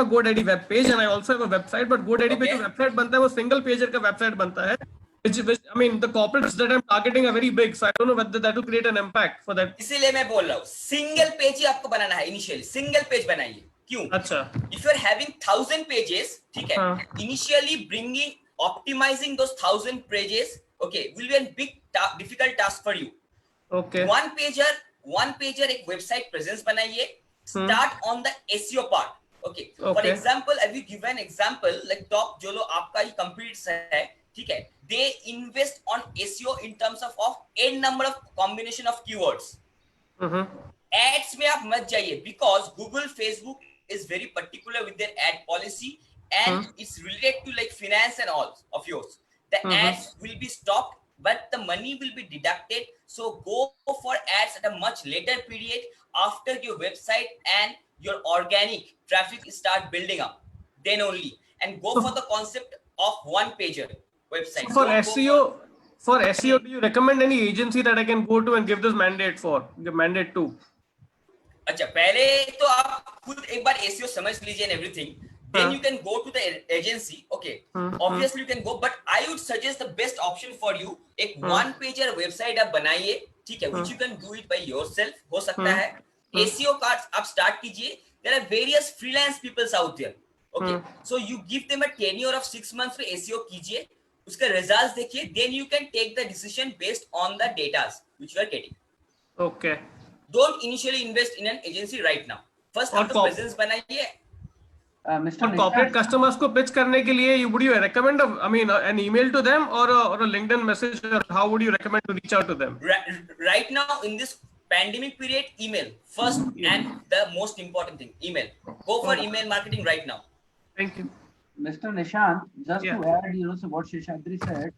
GoDaddy web page and I also have a website, but GoDaddy पे जो website बनता है वो single pager का website बनता है, which I mean the corporates that I'm targeting are very big, so I don't know whether that will create an impact for that. इसीलिए मैं बोल रहा हूँ single page ही आपको बनाना है. Initially single page बनाइए. क्यों? अच्छा. If you're having 1000 pages, ठीक है? Initially optimizing those 1000 pages, okay, will be a big difficult task for you. Okay. One pager एक website presence बनाइए. Start on the SEO part. Okay. For example, I will give an example like top जो लोग आपका ही competitors है, ठीक है? They invest on SEO in terms of n number of combination of keywords. Ads में आप मत जाइए because Google, Facebook is very particular with their ad policy and it's related to like finance and all of yours. The ads will be stopped, but the money will be deducted. So go for ads at a much later period after your website and your organic traffic start building up. Then only, and go for the concept of one pager website. So for SEO, do you recommend any agency that I can go to and give this mandate to? अच्छा, पहले तो आप खुद एक बार SEO समझ लीजिए and everything. Then you can go to the agency. Okay, obviously you can go, but I would suggest the best option for you एक one pager website आप बनाइए, ठीक है, which you can do it by yourself. हो सकता है SEO cards आप start कीजिए. There are various freelance peoples out there. Okay, so you give them a tenure of 6 months पे SEO कीजिए, उसका results देखिए, then you can take the decision based on the data which you are getting. Okay. Don't initially invest in an agency right now. First आप तो presence बनाइए. Mr. corporate customers को pitch करने के लिए, would you recommend an email to them or a LinkedIn message? Or how would you recommend to reach out to them? Right now in this pandemic period, email first and the most important thing, email. Go for email marketing right now. Thank you. Mr. Nishant, just to add, so what Sheshadri said,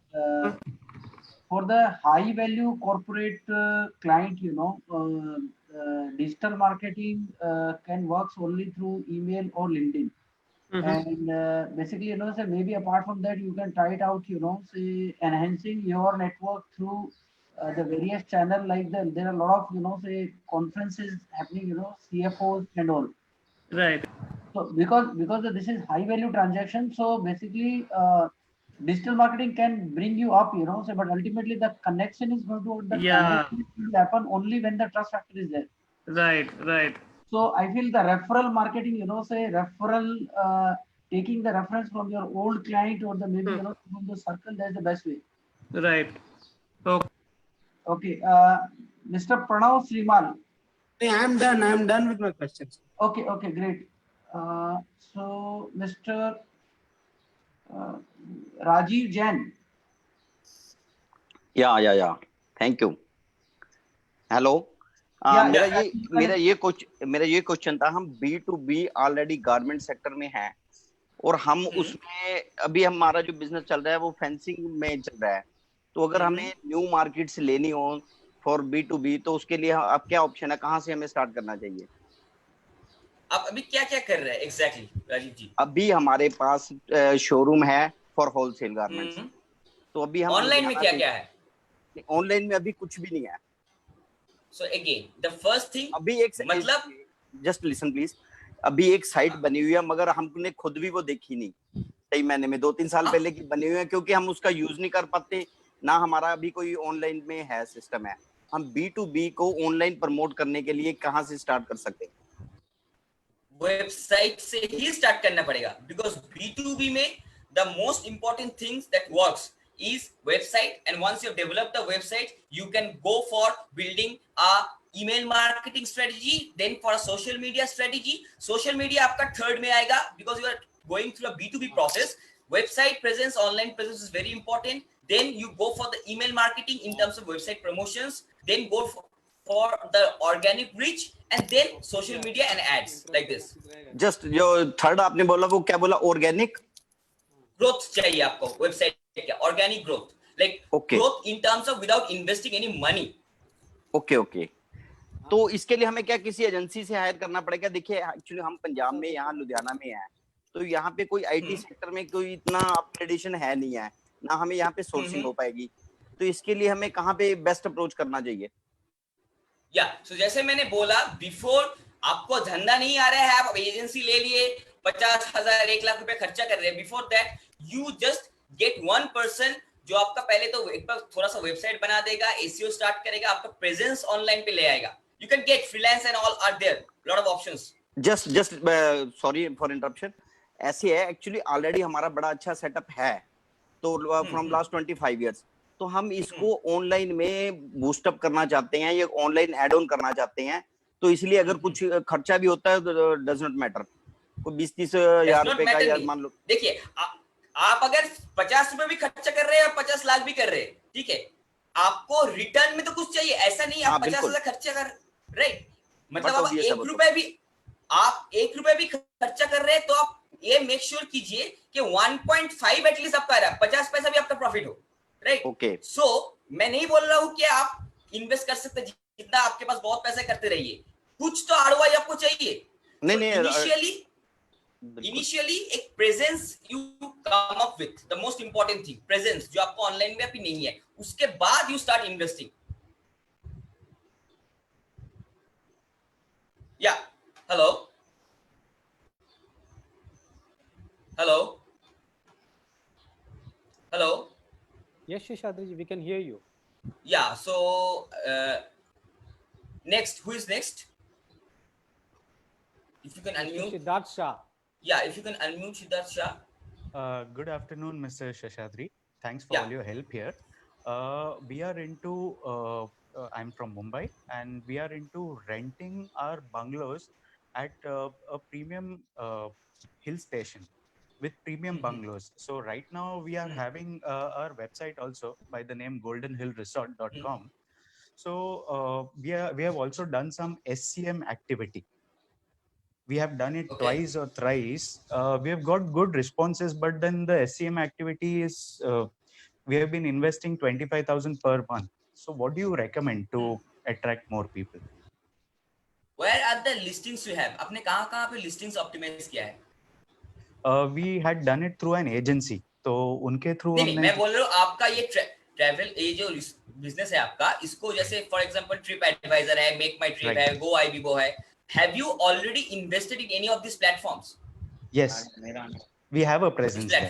for for the high value corporate client, digital marketing can works only through email or LinkedIn. And basically, say maybe apart from that, you can try it out, say enhancing your network through the various channel, like there are a lot of, say conferences happening, CFOs and all. Right. So because this is high value transaction, so basically digital marketing can bring you up, say, but ultimately the connection is going to connection will happen only when the trust factor is there. Right. So I feel the referral marketing, say referral, taking the reference from your old client or the maybe from the circle, that's the best way. Right. Okay. Mr. Pranav Srimal. I'm done with my questions. Okay, great. So Mr. Rajiv Jain. Yeah. Thank you. Hello. मेरा ये question था, हम B2B already garment sector में हैं और हम उसमें अभी हमारा जो बिजनेस चल रहा है वो फेंसिंग में चल रहा है, तो अगर हमें न्यू मार्केट से लेनी हो फॉर B2B तो उसके लिए अब क्या ऑप्शन है, कहाँ से हमें स्टार्ट करना चाहिए? आप अभी क्या कर रहे हैं एग्जैक्टली राजीव जी? अभी हमारे पास शोरूम है फॉर होलसेल गारमेंट्स, तो अभी हम ऑनलाइन में क्या है? ऑनलाइन में अभी कुछ भी नहीं है. So again, the first thing, अभी एक मतलब just listen please, अभी एक साइट बनी हुई है मगर हमने खुद भी वो देखी नहीं, सही मैंने में 2-3 साल पहले की बनी हुई है, क्योंकि हम उसका यूज नहीं कर पाते ना, हमारा अभी कोई ऑनलाइन में है सिस्टम है. हम B2B को ऑनलाइन प्रमोट करने के लिए कहाँ से स्टार्ट कर सकते हैं? वेबसाइट से ही स्टार्ट करना पड़ेगा, बिकॉज B2B में the most important things that works is website, and once you develop the website you can go for building a email marketing strategy, then for a social media strategy. Social media आपका third में आएगा because you are going through a B2B process. Website presence, online presence is very important. Then you go for the email marketing in terms of website promotions, then go for the organic reach, and then social media and ads like this. Just जो third आपने बोला वो क्या बोला? Organic growth चाहिए आपको website क्या? Organic growth, like growth in terms of without investing any money. Okay. तो इसके लिए हमें क्या किसी एजेंसी से हायर करना पड़ेगा? देखिए एक्चुअली हम पंजाब में यहाँ लुधियाना में हैं, तो यहाँ पे कोई IT सेक्टर में कोई इतना अपग्रेडेशन है नहीं है ना, हमें यहाँ पे सोर्सिंग हो पाएगी, तो इसके लिए हमें कहाँ पे बेस्ट अप्रोच करना चाहिए? सो जैसे मैंने बोला बिफोर, आपको धंधा नहीं आ रहा है, आप एजेंसी ले लिए 50,000 1 लाख रुपए खर्चा कर रहे हैं, before that you just get one person जो आपका पहले तो एक बार थोड़ा सा वेबसाइट बना देगा, SEO स्टार्ट करेगा, आपका प्रेजेंस ऑनलाइन पे ले आएगा. You can get freelance and all are there, lot of options. Just sorry for interruption. ऐसे है एक्चुअली ऑलरेडी हमारा बड़ा अच्छा सेटअप है, तो फ्रॉम लास्ट 25 years, तो हम इसको ऑनलाइन में बूस्टअप करना चाहते हैं या ऑनलाइन एड ऑन करना चाहते हैं, तो इसलिए अगर कुछ खर्चा भी होता है तो डज नॉट मैटर. कोई 20-30 हजार रुपए का यार मान लो, देखिए आप अगर 50 रुपए भी खर्चा कर रहे हैं, 50 लाख भी कर रहे हैं, ठीक है, आपको रिटर्न में तो कुछ चाहिए. ऐसा नहीं आप 50,000 खर्चा कर, राइट, मतलब आप 1 रुपए भी खर्चा कर रहे हैं, तो आप ये मेक श्योर कीजिए कि 1.5 एटलीस्ट आपका आ रहा है, 50 पैसा भी आपका प्रॉफिट हो, राइट. ओके, सो मैं नहीं बोल रहा हूँ कि आप इन्वेस्ट कर सकते जितना आपके पास बहुत पैसे करते रहिए, कुछ तो ROI आपको चाहिए. नहीं इनिशियली एक presence you come up with, the most important thing presence, जो आपको ऑनलाइन में अभी नहीं है, उसके बाद यू स्टार्ट इन्वेस्टिंग. या hello Yes, Sheshadri, we can hear you. Yeah, so next, who is next? If you can unmute. Siddharth Shah. Yeah, if you can unmute Siddharth Shah. Good afternoon, Mr. Sheshadri. Thanks for all your help here. We are into, I'm from Mumbai, and we are into renting our bungalows at a premium hill station with premium bungalows. So right now we are having our website also by the name goldenhillresort.com. So we have also done some SCM activity. We have done it twice or thrice. We have got good responses, but then the SCM activity is we have been investing 25,000 per month. So what do you recommend to attract more people? Where are the listings you have? आपने कहाँ पे listings optimize किया है? We had done it through an agency. तो उनके through नहीं, हमने मैं बोल रहा हूँ आपका ये ट्रैवल ये जो बिजनेस है आपका, इसको जैसे फॉर एग्जांपल ट्रिप एडवाइजर है, मेक माई ट्रिप है, गो आईबीबो है, have you already invested in any of this platforms? Yes, we have a presence there.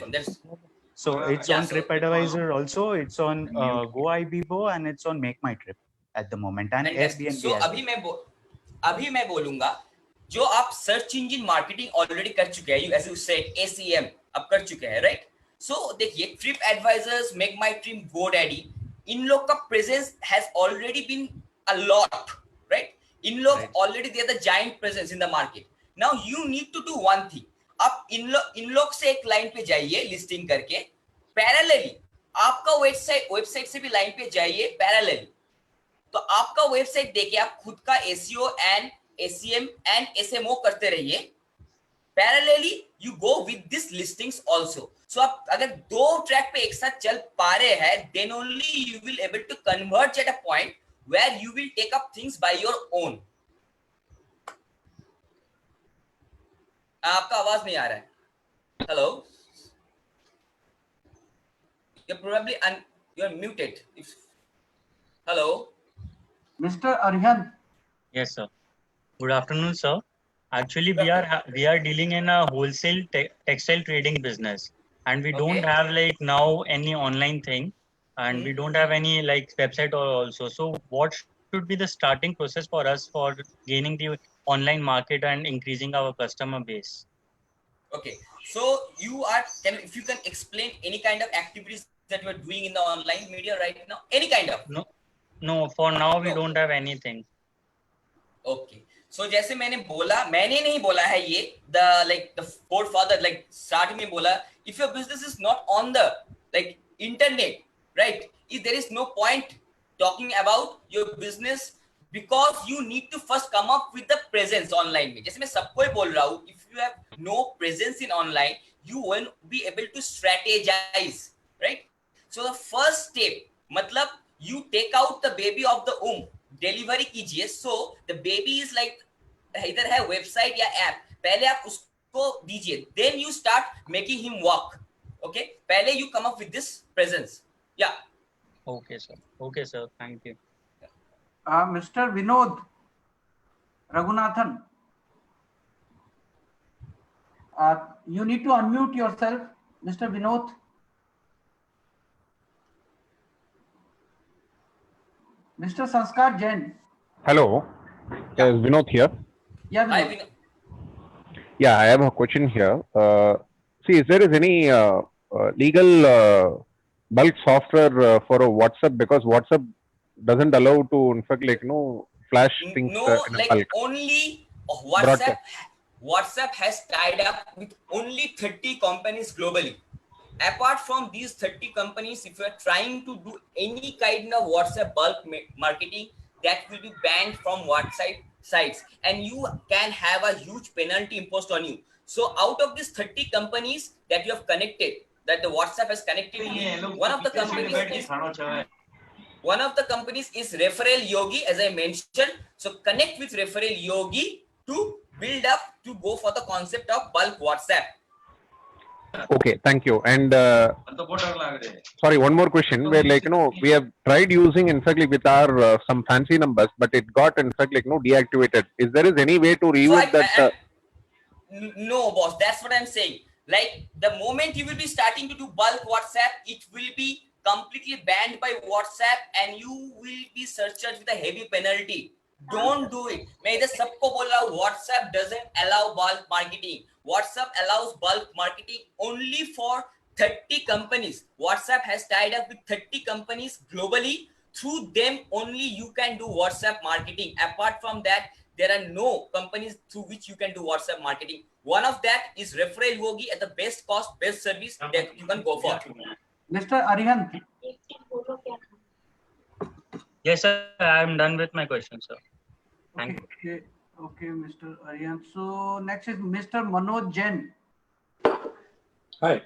So it's on TripAdvisor also, it's on Go Ibibo, and it's on Make My Trip at the moment, and Airbnb. So अभी मैं बोलूंगा, जो आप search engine marketing already कर चुके हैं, ऐसे उससे ACM अब कर चुके हैं, राइट? सो देखिए, trip advisors, make my trip, GoDaddy, इन लोग का presence has already been a lot, right? इन लोग already they are the giant presence in the market. Now you need to do one thing. आप इन लोग से एक लाइन पे जाइए लिस्टिंग करके, पैरेलली आपका वेबसाइट से भी लाइन पे जाइए पैरेलली. तो आपका वेबसाइट देके आप खुद का SEO and ACM and SMO करते रहिए. Parallelly you go with this listings also. So आप अगर दो ट्रैक पे एक साथ चल पा रहे हैं, then only you will able to converge at a point where you will take up things by your own. आपका आवाज नहीं आ रहा है. Hello, you're probably you're muted. Hello, Mr. Arihant. Yes, sir. Good afternoon, sir. Actually, we are dealing in a wholesale textile trading business, and we don't have like now any online thing, and we don't have any like website also. So, what should be the starting process for us for gaining the online market and increasing our customer base? Okay, so if you can explain any kind of activities that you are doing in the online media right now, any kind of? No, for now we don't have anything. Okay, so जैसे मैंने नहीं बोला है ये, the forefather like starting में बोला, if your business is not on the like internet, right, if there is no point talking about your business, because you need to first come up with the presence online में. जैसे मैं सबको ही बोल रहा हूँ, if you have no presence in online, you won't be able to strategize, right? So the first step, मतलब you take out the baby of the womb, delivery कीजिए. So the baby is like इधर है website या app, पहले आप उसको दीजिए, then you start making him walk. Okay, पहले you come up with this presence. Yeah. Okay, sir. Thank you. Mr. Vinod Raghunathan, you need to unmute yourself, Mr. Vinod. Mr. Sanskar Jain. Hello, is Vinod here? Yeah, Vinod. Yeah, I have a question here. See, is there any legal bulk software for a WhatsApp, because WhatsApp doesn't allow to, in fact, like flash things in a bulk. Only WhatsApp has tied up with only 30 companies globally. Apart from these 30 companies, if you are trying to do any kind of WhatsApp bulk marketing, that will be banned from WhatsApp sites, and you can have a huge penalty imposed on you. So out of these 30 companies that you have connected, that the WhatsApp has connected with, one of the companies is Referral Yogi, as I mentioned. So connect with Referral Yogi to build up, to go for the concept of bulk WhatsApp. Okay, thank you. And sorry, one more question. Where we have tried using, in fact, like, with our some fancy numbers, but it got, in fact, like deactivated. Is there any way to revert that? No, boss. That's what I'm saying. Like the moment you will be starting to do bulk WhatsApp, it will be completely banned by WhatsApp, and you will be surcharged with a heavy penalty. Don't do it. मैं इधर सबको बोल रहा हूँ, WhatsApp doesn't allow bulk marketing. WhatsApp allows bulk marketing only for 30 companies. WhatsApp has tied up with 30 companies globally. Through them only you can do WhatsApp marketing. Apart from that, there are no companies through which you can do WhatsApp marketing. One of that is Referral Yogi at the best cost, best service that you can go for. Mr. Arihant. Yes, sir. I am done with my question, sir. Thank you. Okay, Mr. Arihant. So next is Mr. Manoj Jain. Hi.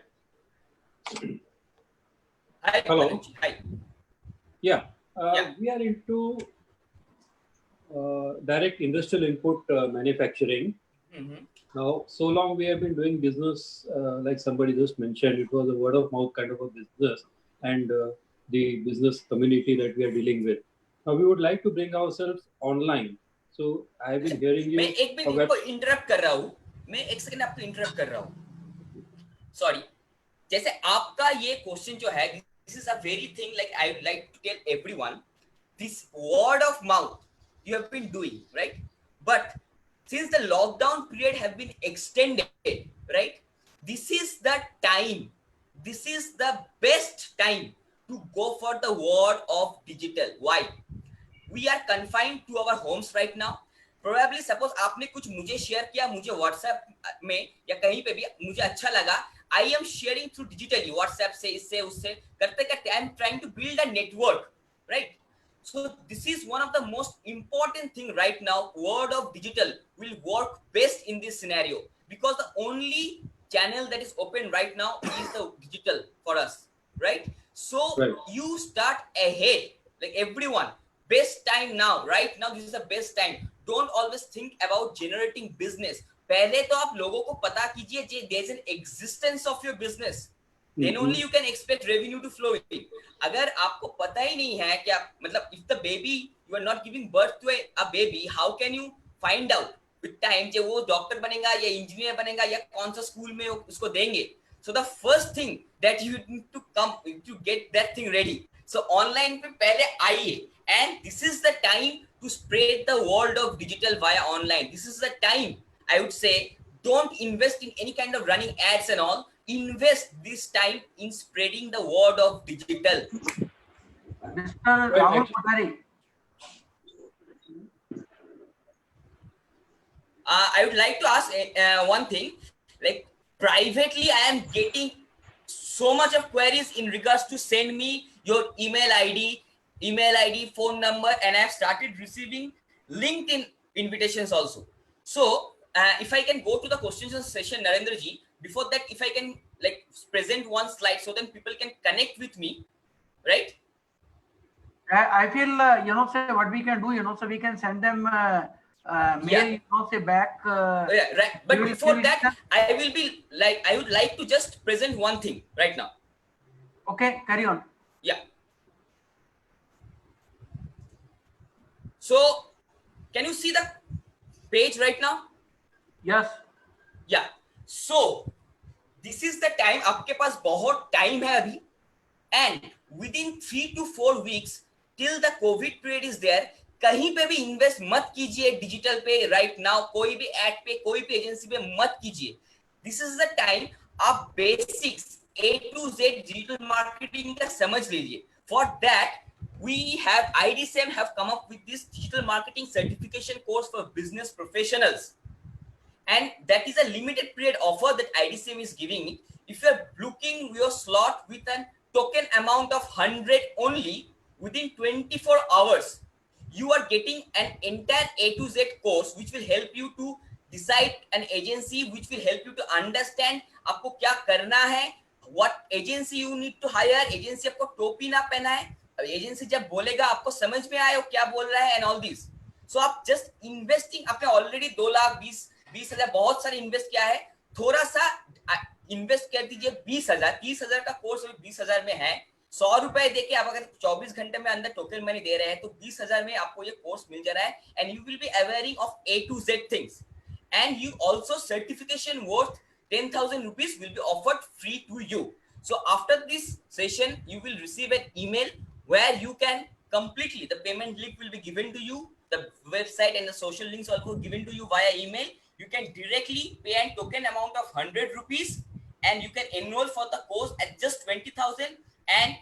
Hi, Hello. Patanji. Hi. Yeah, we are into direct industrial input manufacturing. Now, so long we have been doing business, like somebody just mentioned, it was a word of mouth kind of a business, and the business community that we are dealing with. Now, we would like to bring ourselves online. So, I have been hearing you. मैं एक minute आपको interrupt कर रहा हूँ. मैं एक second आपको interrupt कर रहा हूँ. Sorry. जैसे आपका ये क्वेश्चन जो है, this is a very thing like I would like to tell everyone. This word of mouth you have been doing, right? But since the lockdown period have been extended, right? This is the time. This is the best time to go for the world of digital. Why? We are confined to our homes right now. Probably suppose आपने कुछ मुझे share किया, मुझे WhatsApp में या कहीं पे भी मुझे अच्छा लगा. I am sharing through digitally, WhatsApp से इससे उससे करते करते I am trying to build a network, right? So this is one of the most important thing right now. World of digital will work best in this scenario because the only channel that is open right now is the digital for us, right? So you start ahead, like everyone. Best time now, right now. This is the best time. Don't always think about generating business. पहले तो आप लोगों को पता कीजिए there is an existence of your business. Then only you can expect revenue to flow in. अगर आपको पता ही नहीं है कि आप मतलब if the baby you are not giving birth to a baby, how can you find out with time कि वो डॉक्टर बनेगा या इंजीनियर बनेगा या कौन सा स्कूल में उसको देंगे? So the first thing that you need to come to get that thing ready. So online पे पहले आइए, and this is the time to spread the world of digital via online. This is the time. I would say don't invest in any kind of running ads and all. Invest this time in spreading the word of digital. Mr. Rahul Kothari. I would like to ask one thing. Like privately, I am getting so much of queries in regards to send me your email ID, phone number, and I have started receiving LinkedIn invitations also. So if I can go to the questions session, Narendra ji, before that, if I can like present one slide so then people can connect with me, right? I feel, say what we can do, so we can send them mail, say back. Yeah, right. But before that, I would like to just present one thing right now. Okay, carry on. Yeah. So, can you see the page right now? Yes. Yeah. So, this is the time. आपके पास बहुत time है अभी, and within 3 to 4 weeks till the COVID period is there, कहीं पे भी invest मत कीजिए digital पे right now. कोई भी ad पे, कोई भी agency पे मत कीजिए. This is the time आप basics A to Z digital marketing का समझ लीजिए. For that, we have IDCM have come up with this digital marketing certification course for business professionals. And that is a limited period offer that IDCM is giving. If you are booking your slot with a token amount of 100 only within 24 hours, you are getting an entire A to Z course which will help you to decide an agency, which will help you to understand आपको क्या करना है, what agency you need to hire, agency आपको टोपी ना पहनाए, agency जब बोलेगा आपको समझ में आए वो क्या बोल रहा है and all this. So आप just investing, आपने already 2 लाख 20 हजार बहुत सारे इन्वेस्ट किया है, थोड़ा सा इन्वेस्ट कर दीजिए 20,000 30,000 का कोर्स 20,000 में है. 100 रुपए देके आप अगर 24 घंटे में अंदर टोकन मनी दे रहे हैं तो 20,000 में आपको ये कोर्स मिल जा रहा है. And you will be awaring of A to Z things, and you also certification worth 10,000 rupees will be offered free to you. So after this session you will receive an email where you can completely, the payment link will be given to you, the website and the social links also given to you via email. You can directly pay a token amount of 100 rupees and you can enroll for the course at just 20,000, and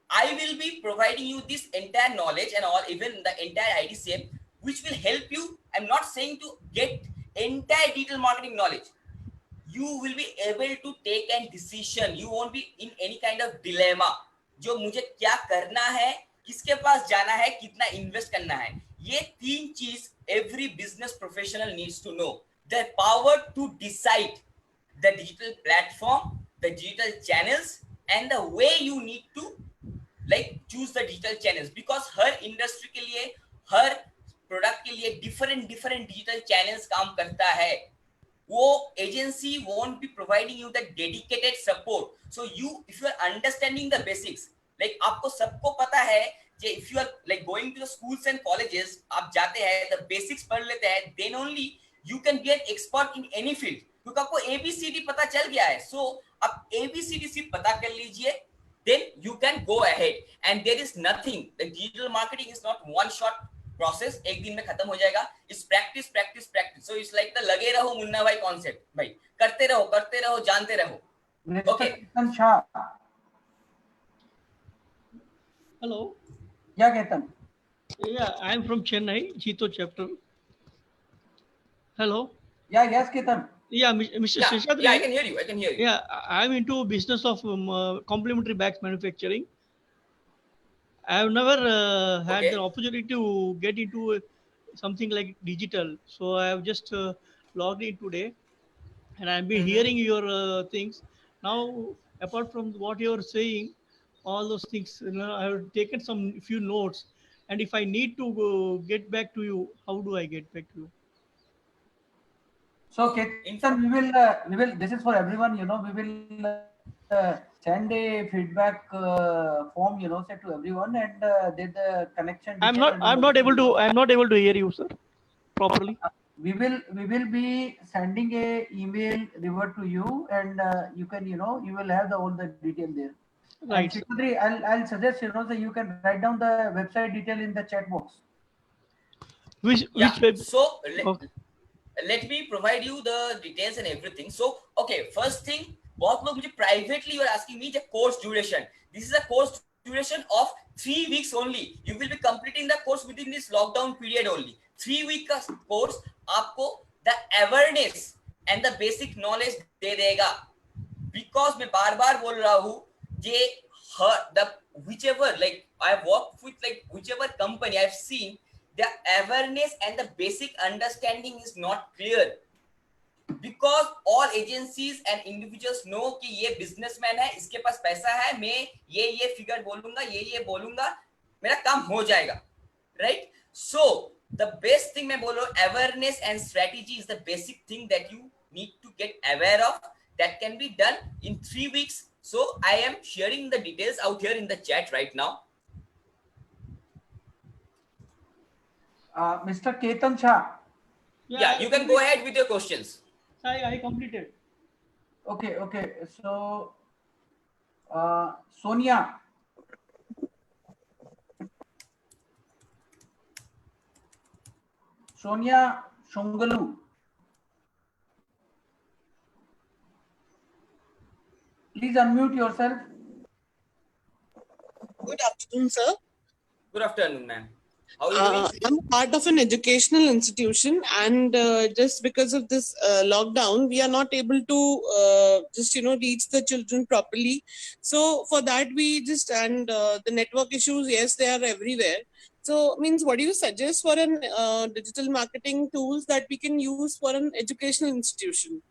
I will be providing you this entire knowledge and all, even the entire IDCM, which will help you. I'm not saying to get entire digital marketing knowledge. You will be able to take a decision. You won't be in any kind of dilemma. जो मुझे क्या करना है, किसके पास जाना है, कितना invest करना है, ये 3 चीज every business professional needs to know. The power to decide the digital platform, the digital channels, and the way you need to like choose the digital channels, because her industry के लिए, हर product के लिए different digital channels काम करता है. वो agency won't be providing you the dedicated support. So if you are understanding the basics, like आपको सबको पता है कि if you are like going to the schools and colleges, आप जाते हैं, the basics पढ़ लेते हैं, then only you can be an expert in any field. क्योंकि आपको ABCD पता चल गया है, so आप ABCD सिर्फ पता कर लीजिए, then you can go ahead. And there is nothing, the digital marketing is not one shot process, एक दिन में खत्म हो जाएगा. It's practice. So it's like the लगे रहो मुन्ना भाई concept, भाई करते रहो, जानते रहो. Okay. Hello. Yeah, Ketan. Yeah, I'm from Chennai, Jito chapter. Hello. Yeah, yes, Ketan. Yeah, Mr. Seshadri. Yeah, I can hear you. Yeah, I'm into business of complementary bags manufacturing. I have never had the opportunity to get into something like digital. So I have just logged in today, and I've been hearing your things. Now, apart from what you're saying, all those things, I have taken few notes. And if I need to get back to you, how do I get back to you? So, Ketan, we will. This is for everyone. We will send a feedback form. Say to everyone, and the connection. I'm not able to hear you, sir, properly. We will be sending a email revert to you, and you can you will have all the detail there. Right. Secondly, I'll suggest so you can write down the website detail in the chat box. Which web? So let me provide you the details and everything. So okay, first thing, बहुत लोग मुझे privately you are asking me the course duration. This is a course duration of 3 weeks only. You will be completing the course within this lockdown period only. 3 week का course आपको the awareness and the basic knowledge दे देगा. Because मैं बार बोल रहा हूँ whichever like I've worked with, like whichever company I've seen, the awareness and the basic understanding is not clear, because all agencies and individuals know कि ये businessman है, इसके पास पैसा है, मैं ये figure बोलूंगा, ये बोलूंगा, मेरा काम हो जाएगा, right? So the best thing मैं बोल रहा हूँ, awareness and strategy is the basic thing that you need to get aware of. That can be done in 3 weeks. So I am sharing the details out here in the chat right now. Mr. Ketan Shah. Yeah, you can go ahead with your questions. I completed. Okay. So, Sonia. Sonia Shungalu. Please unmute yourself. Good afternoon, sir. Good afternoon, ma'am. How are you doing? I'm part of an educational institution, and just because of this lockdown, we are not able to reach the children properly. So for that, the network issues, yes, they are everywhere. So what do you suggest for an digital marketing tools that we can use for an educational institution?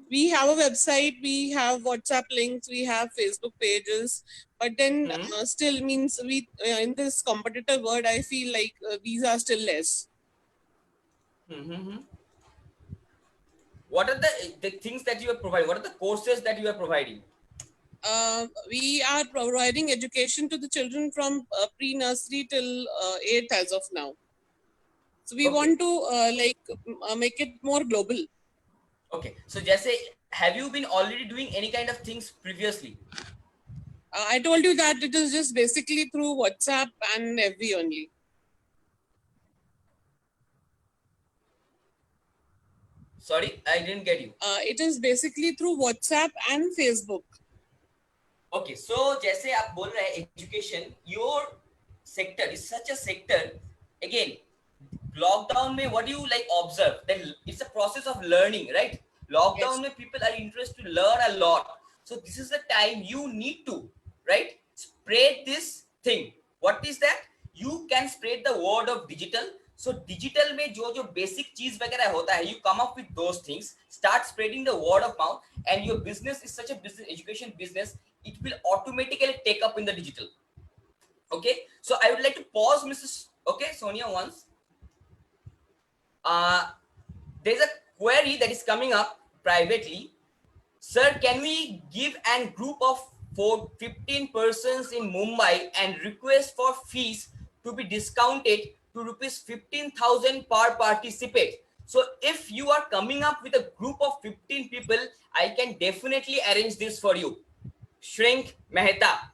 We have a website, we have WhatsApp links, we have Facebook pages, but then still we in this competitive world, I feel like these are still less. What are the things that you are providing? What are the courses that you are providing? We are providing education to the children from pre-nursery till 8th as of now. So we want to make it more global. Okay, so Jesse, have you been already doing any kind of things previously? I told you that it is just basically through WhatsApp and FB only. Sorry, I didn't get you. It is basically through WhatsApp and Facebook. Okay, so जैसे आप बोल रहे हैं education, your sector is such a sector. Again, lockdown में what do you observe? That it's a process of learning, right? Lockdown में people are interested to learn a lot. So this is the time you need to, right? Spread this thing. What is that? You can spread the word of digital. So digital में जो basic चीज वगैरह होता है, you come up with those things, start spreading the word of mouth, and your business is such a business, education business, it will automatically take up in the digital. Okay, so I would like to pause, Mrs. Okay, Sonia, once. There's a query that is coming up privately. Sir, can we give a group of 15 persons in Mumbai and request for fees to be discounted to rupees 15,000 per participate? So if you are coming up with a group of 15 people, I can definitely arrange this for you. Shrink Mehta.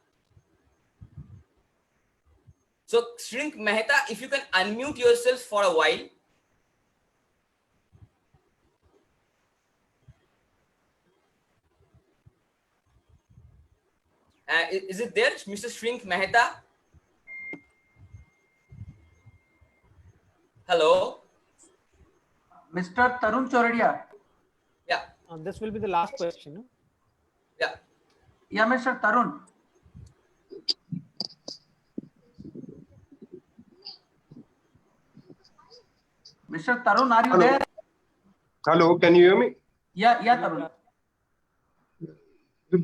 So Shrink Mehta, if you can unmute yourself for a while. Is it there, Mr. Shrink Mehta? Hello? Mr. Tarun Choradia. Yeah. This will be the last question. No? Yeah. Yeah, Mr. Tarun. Mr. Tarun, are you there? Hello, can you hear me? Yeah, Tarun.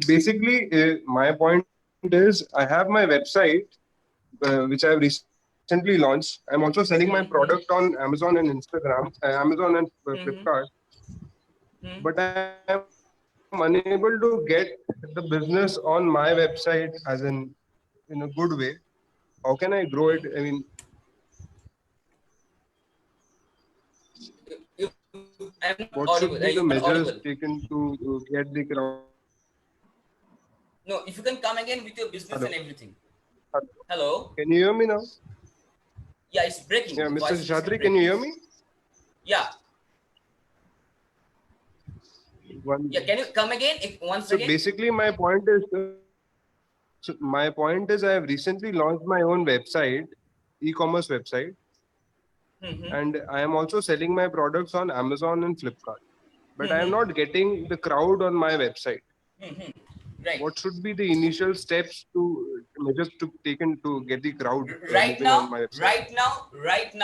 Basically, my point is I have my website, which I have recently launched. I'm also selling my product on Amazon and Instagram, Amazon and Flipkart. But I'm unable to get the business on my website as in a good way. How can I grow it? I mean, what should be the measures taken to get the crowd? No, if you can come again with your business and everything. Hello? Can you hear me now? Yeah, it's breaking. Yeah, Mr. Seshadri, can you hear me? Yeah. Yeah, can you come again once again? So basically, my point is, I have recently launched my own website, e-commerce website, and I am also selling my products on Amazon and Flipkart. But I am not getting the crowd on my website. Right. What should be the initial steps to measures to taken to get the crowd Right moving on my website? Right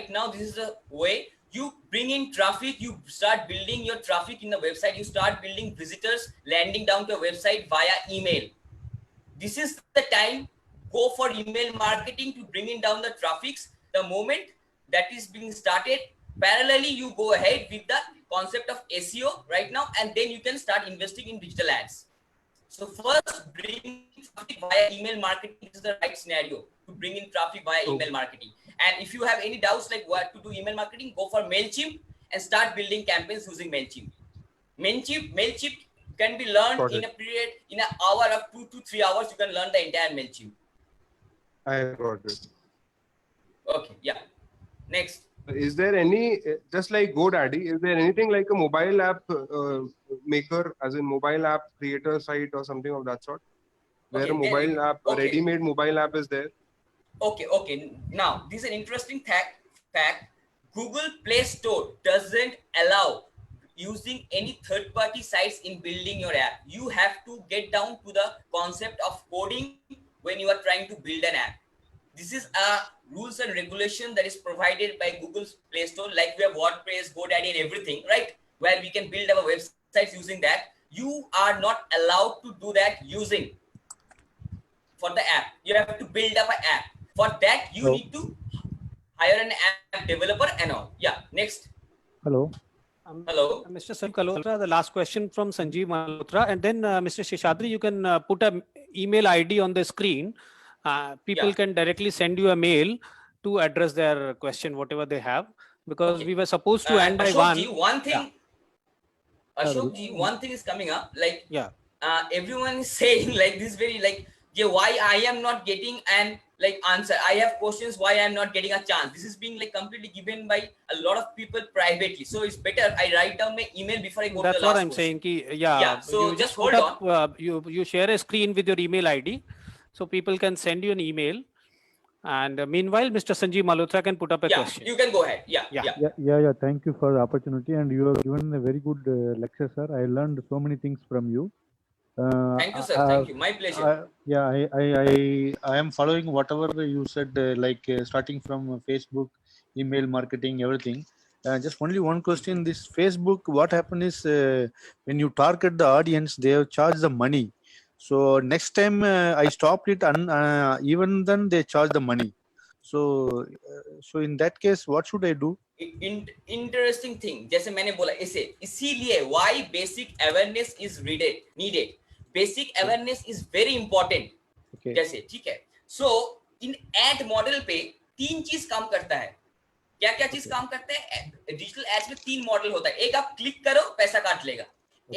now, this is the way. You bring in traffic, you start building your traffic in the website, you start building visitors landing down to a website via email. This is the time, go for email marketing to bring in down the traffics. The moment that is being started, parallelly you go ahead with the concept of SEO right now, and then you can start investing in digital ads. So first, bring traffic via email marketing is the right scenario to bring in traffic via email marketing. And if you have any doubts like what to do email marketing, go for MailChimp and start building campaigns using MailChimp. MailChimp can be learned in a period, in an hour of 2 to 3 hours, you can learn the entire MailChimp. I got it. Okay, yeah. Next. Is there any, just like GoDaddy, is there anything like a mobile app maker, as in mobile app creator site or something of that sort? Where a mobile app, a ready-made mobile app is there? Okay. Now, this is an interesting fact. Google Play Store doesn't allow using any third-party sites in building your app. You have to get down to the concept of coding when you are trying to build an app. This is a rules and regulation that is provided by Google's Play Store, like we have WordPress, GoDaddy and everything, right? Where we can build our websites using that. You are not allowed to do that using for the app. You have to build up an app. For that, you need to hire an app developer and all. Yeah, next. Hello. Hello. Mr. Sanjeev Malhotra, the last question from Sanjeev Malhotra, and then Mr. Seshadri, you can put an email ID on the screen. People can directly send you a mail to address their question, whatever they have, because we were supposed to end by one thing. Ashok, one thing is coming up. Like, everyone is saying like this very like, why I am not getting an answer. I have questions why I am not getting a chance. This is being like completely given by a lot of people privately. So it's better I write down my email before I go to the last That's what I'm question. saying. So just hold on. You share a screen with your email ID, so people can send you an email. And meanwhile, Mr. Sanjeev Malhotra can put up a question. You can go ahead. Yeah. Thank you for the opportunity, and you have given a very good lecture, sir. I learned so many things from you. Thank you, sir. Thank you. My pleasure. I am following whatever you said, starting from Facebook, email marketing, everything. Just only one question: this Facebook, what happened is when you target the audience, they have charged the money. So next time I stopped it, and even then they charge the money. So so in that case, what should I do? Interesting thing जैसे मैंने बोला इसे इसीलिए why basic awareness is needed basic awareness is very important जैसे ठीक है सो in aid model पे 3 चीज काम करता है क्या क्या चीज काम करते हैं डिजिटल एड्स में 3 मॉडल होता है एक आप क्लिक करो पैसा काट लेगा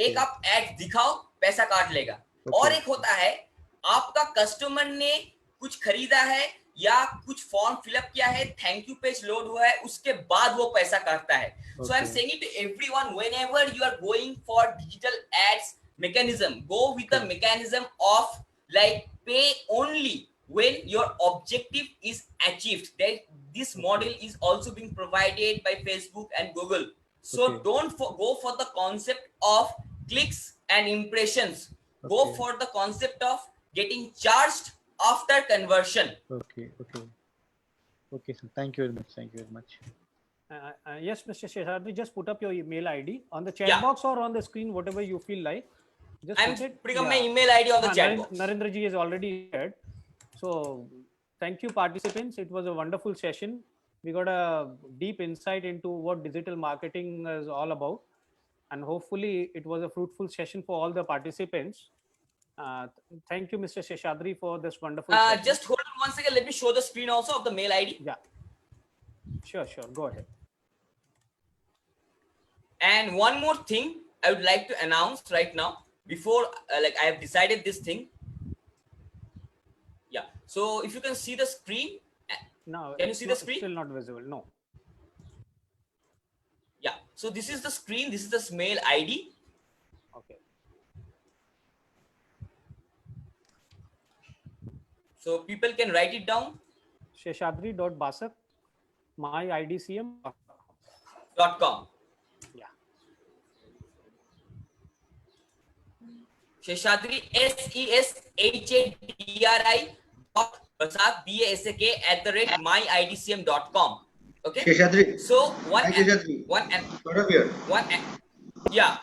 एक आप एड दिखाओ पैसा काट लेगा और एक होता है आपका कस्टमर ने कुछ खरीदा है या कुछ फॉर्म फिलअप किया है थैंक यू पेज लोड हुआ है उसके बाद वो पैसा काटता है so I am saying it to everyone whenever you are going for digital ads mechanism go with the mechanism of like pay only when your objective is achieved that this model is also being provided by Facebook and Google so don't go for the concept of clicks and impressions go for the concept of getting charged after conversion. Okay, sir. Thank you very much. Thank you very much. Yes, Mr. Seshadri, just put up your email ID on the chat box or on the screen, whatever you feel like. Just I'm putting up my email ID on the chat box. Narendra ji has already shared. So thank you, participants. It was a wonderful session. We got a deep insight into what digital marketing is all about. And hopefully it was a fruitful session for all the participants. Thank you, Mr. Seshadri, for this wonderful session. Just hold on one second. Let me show the screen also of the mail ID. Yeah. Sure. Go ahead. And one more thing I would like to announce right now before like I have decided this thing. Yeah. So if you can see the screen. No. Can you see the screen? Still not visible. No. Yeah. So this is the screen. This is the mail ID. Okay. So people can write it down. Sheshadri.basak myidcm.com. Yeah. Sheshadri SESHADRI.basak@myidcm.com. Okay. Sheshadri. So one. Sort of here. Yeah.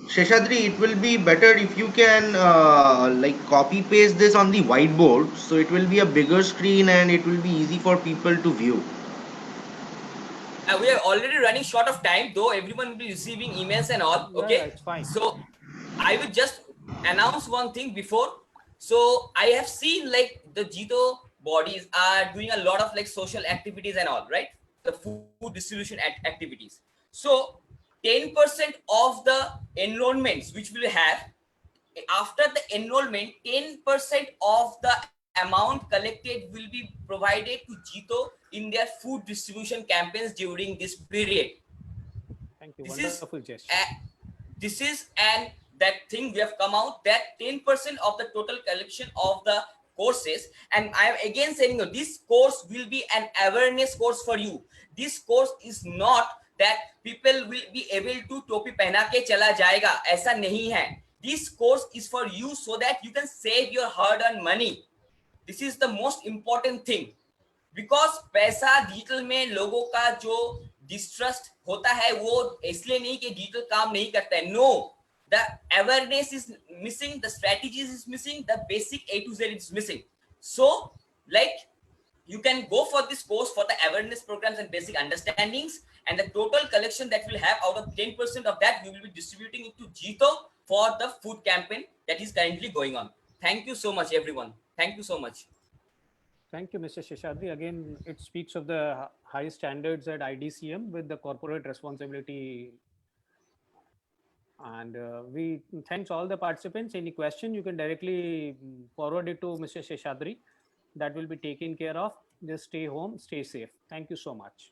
Sheshadri, it will be better if you can like copy paste this on the whiteboard, so it will be a bigger screen and it will be easy for people to view. We are already running short of time, though everyone will be receiving emails and all. Okay, it's fine. So I will just announce one thing before. So I have seen like the Jito bodies are doing a lot of like social activities and all, right? The food distribution activities. So 10% of the enrollments which we will have, after the enrollment, 10% of the amount collected will be provided to Jito in their food distribution campaigns during this period. Thank you. Wonderful gesture. This is and that thing we have come out that 10% of the total collection of the courses, and I am again saying this course will be an awareness course for you. This course is not that people will be able to टोपी पहना के चला जाएगा, ऐसा नहीं है. This course is for you so that you can save your hard-earned money. This is the most important thing. Because पैसा digital में लोगों का जो distrust होता है वो इसलिए नहीं कि डिजिटल काम नहीं करता है. No, the awareness is missing, the strategies is missing, the basic A to Z is missing. So, like you can go for this course for the awareness programs and basic understandings, and the total collection that we'll have out of 10% of that we will be distributing it to Jito for the food campaign that is currently going on. Thank you so much, everyone. Thank you so much. Thank you, Mr. Seshadri. Again, it speaks of the high standards at IDCM with the corporate responsibility. And we thanks all the participants. Any question, you can directly forward it to Mr. Seshadri. That will be taken care of. Just stay home, stay safe. Thank you so much.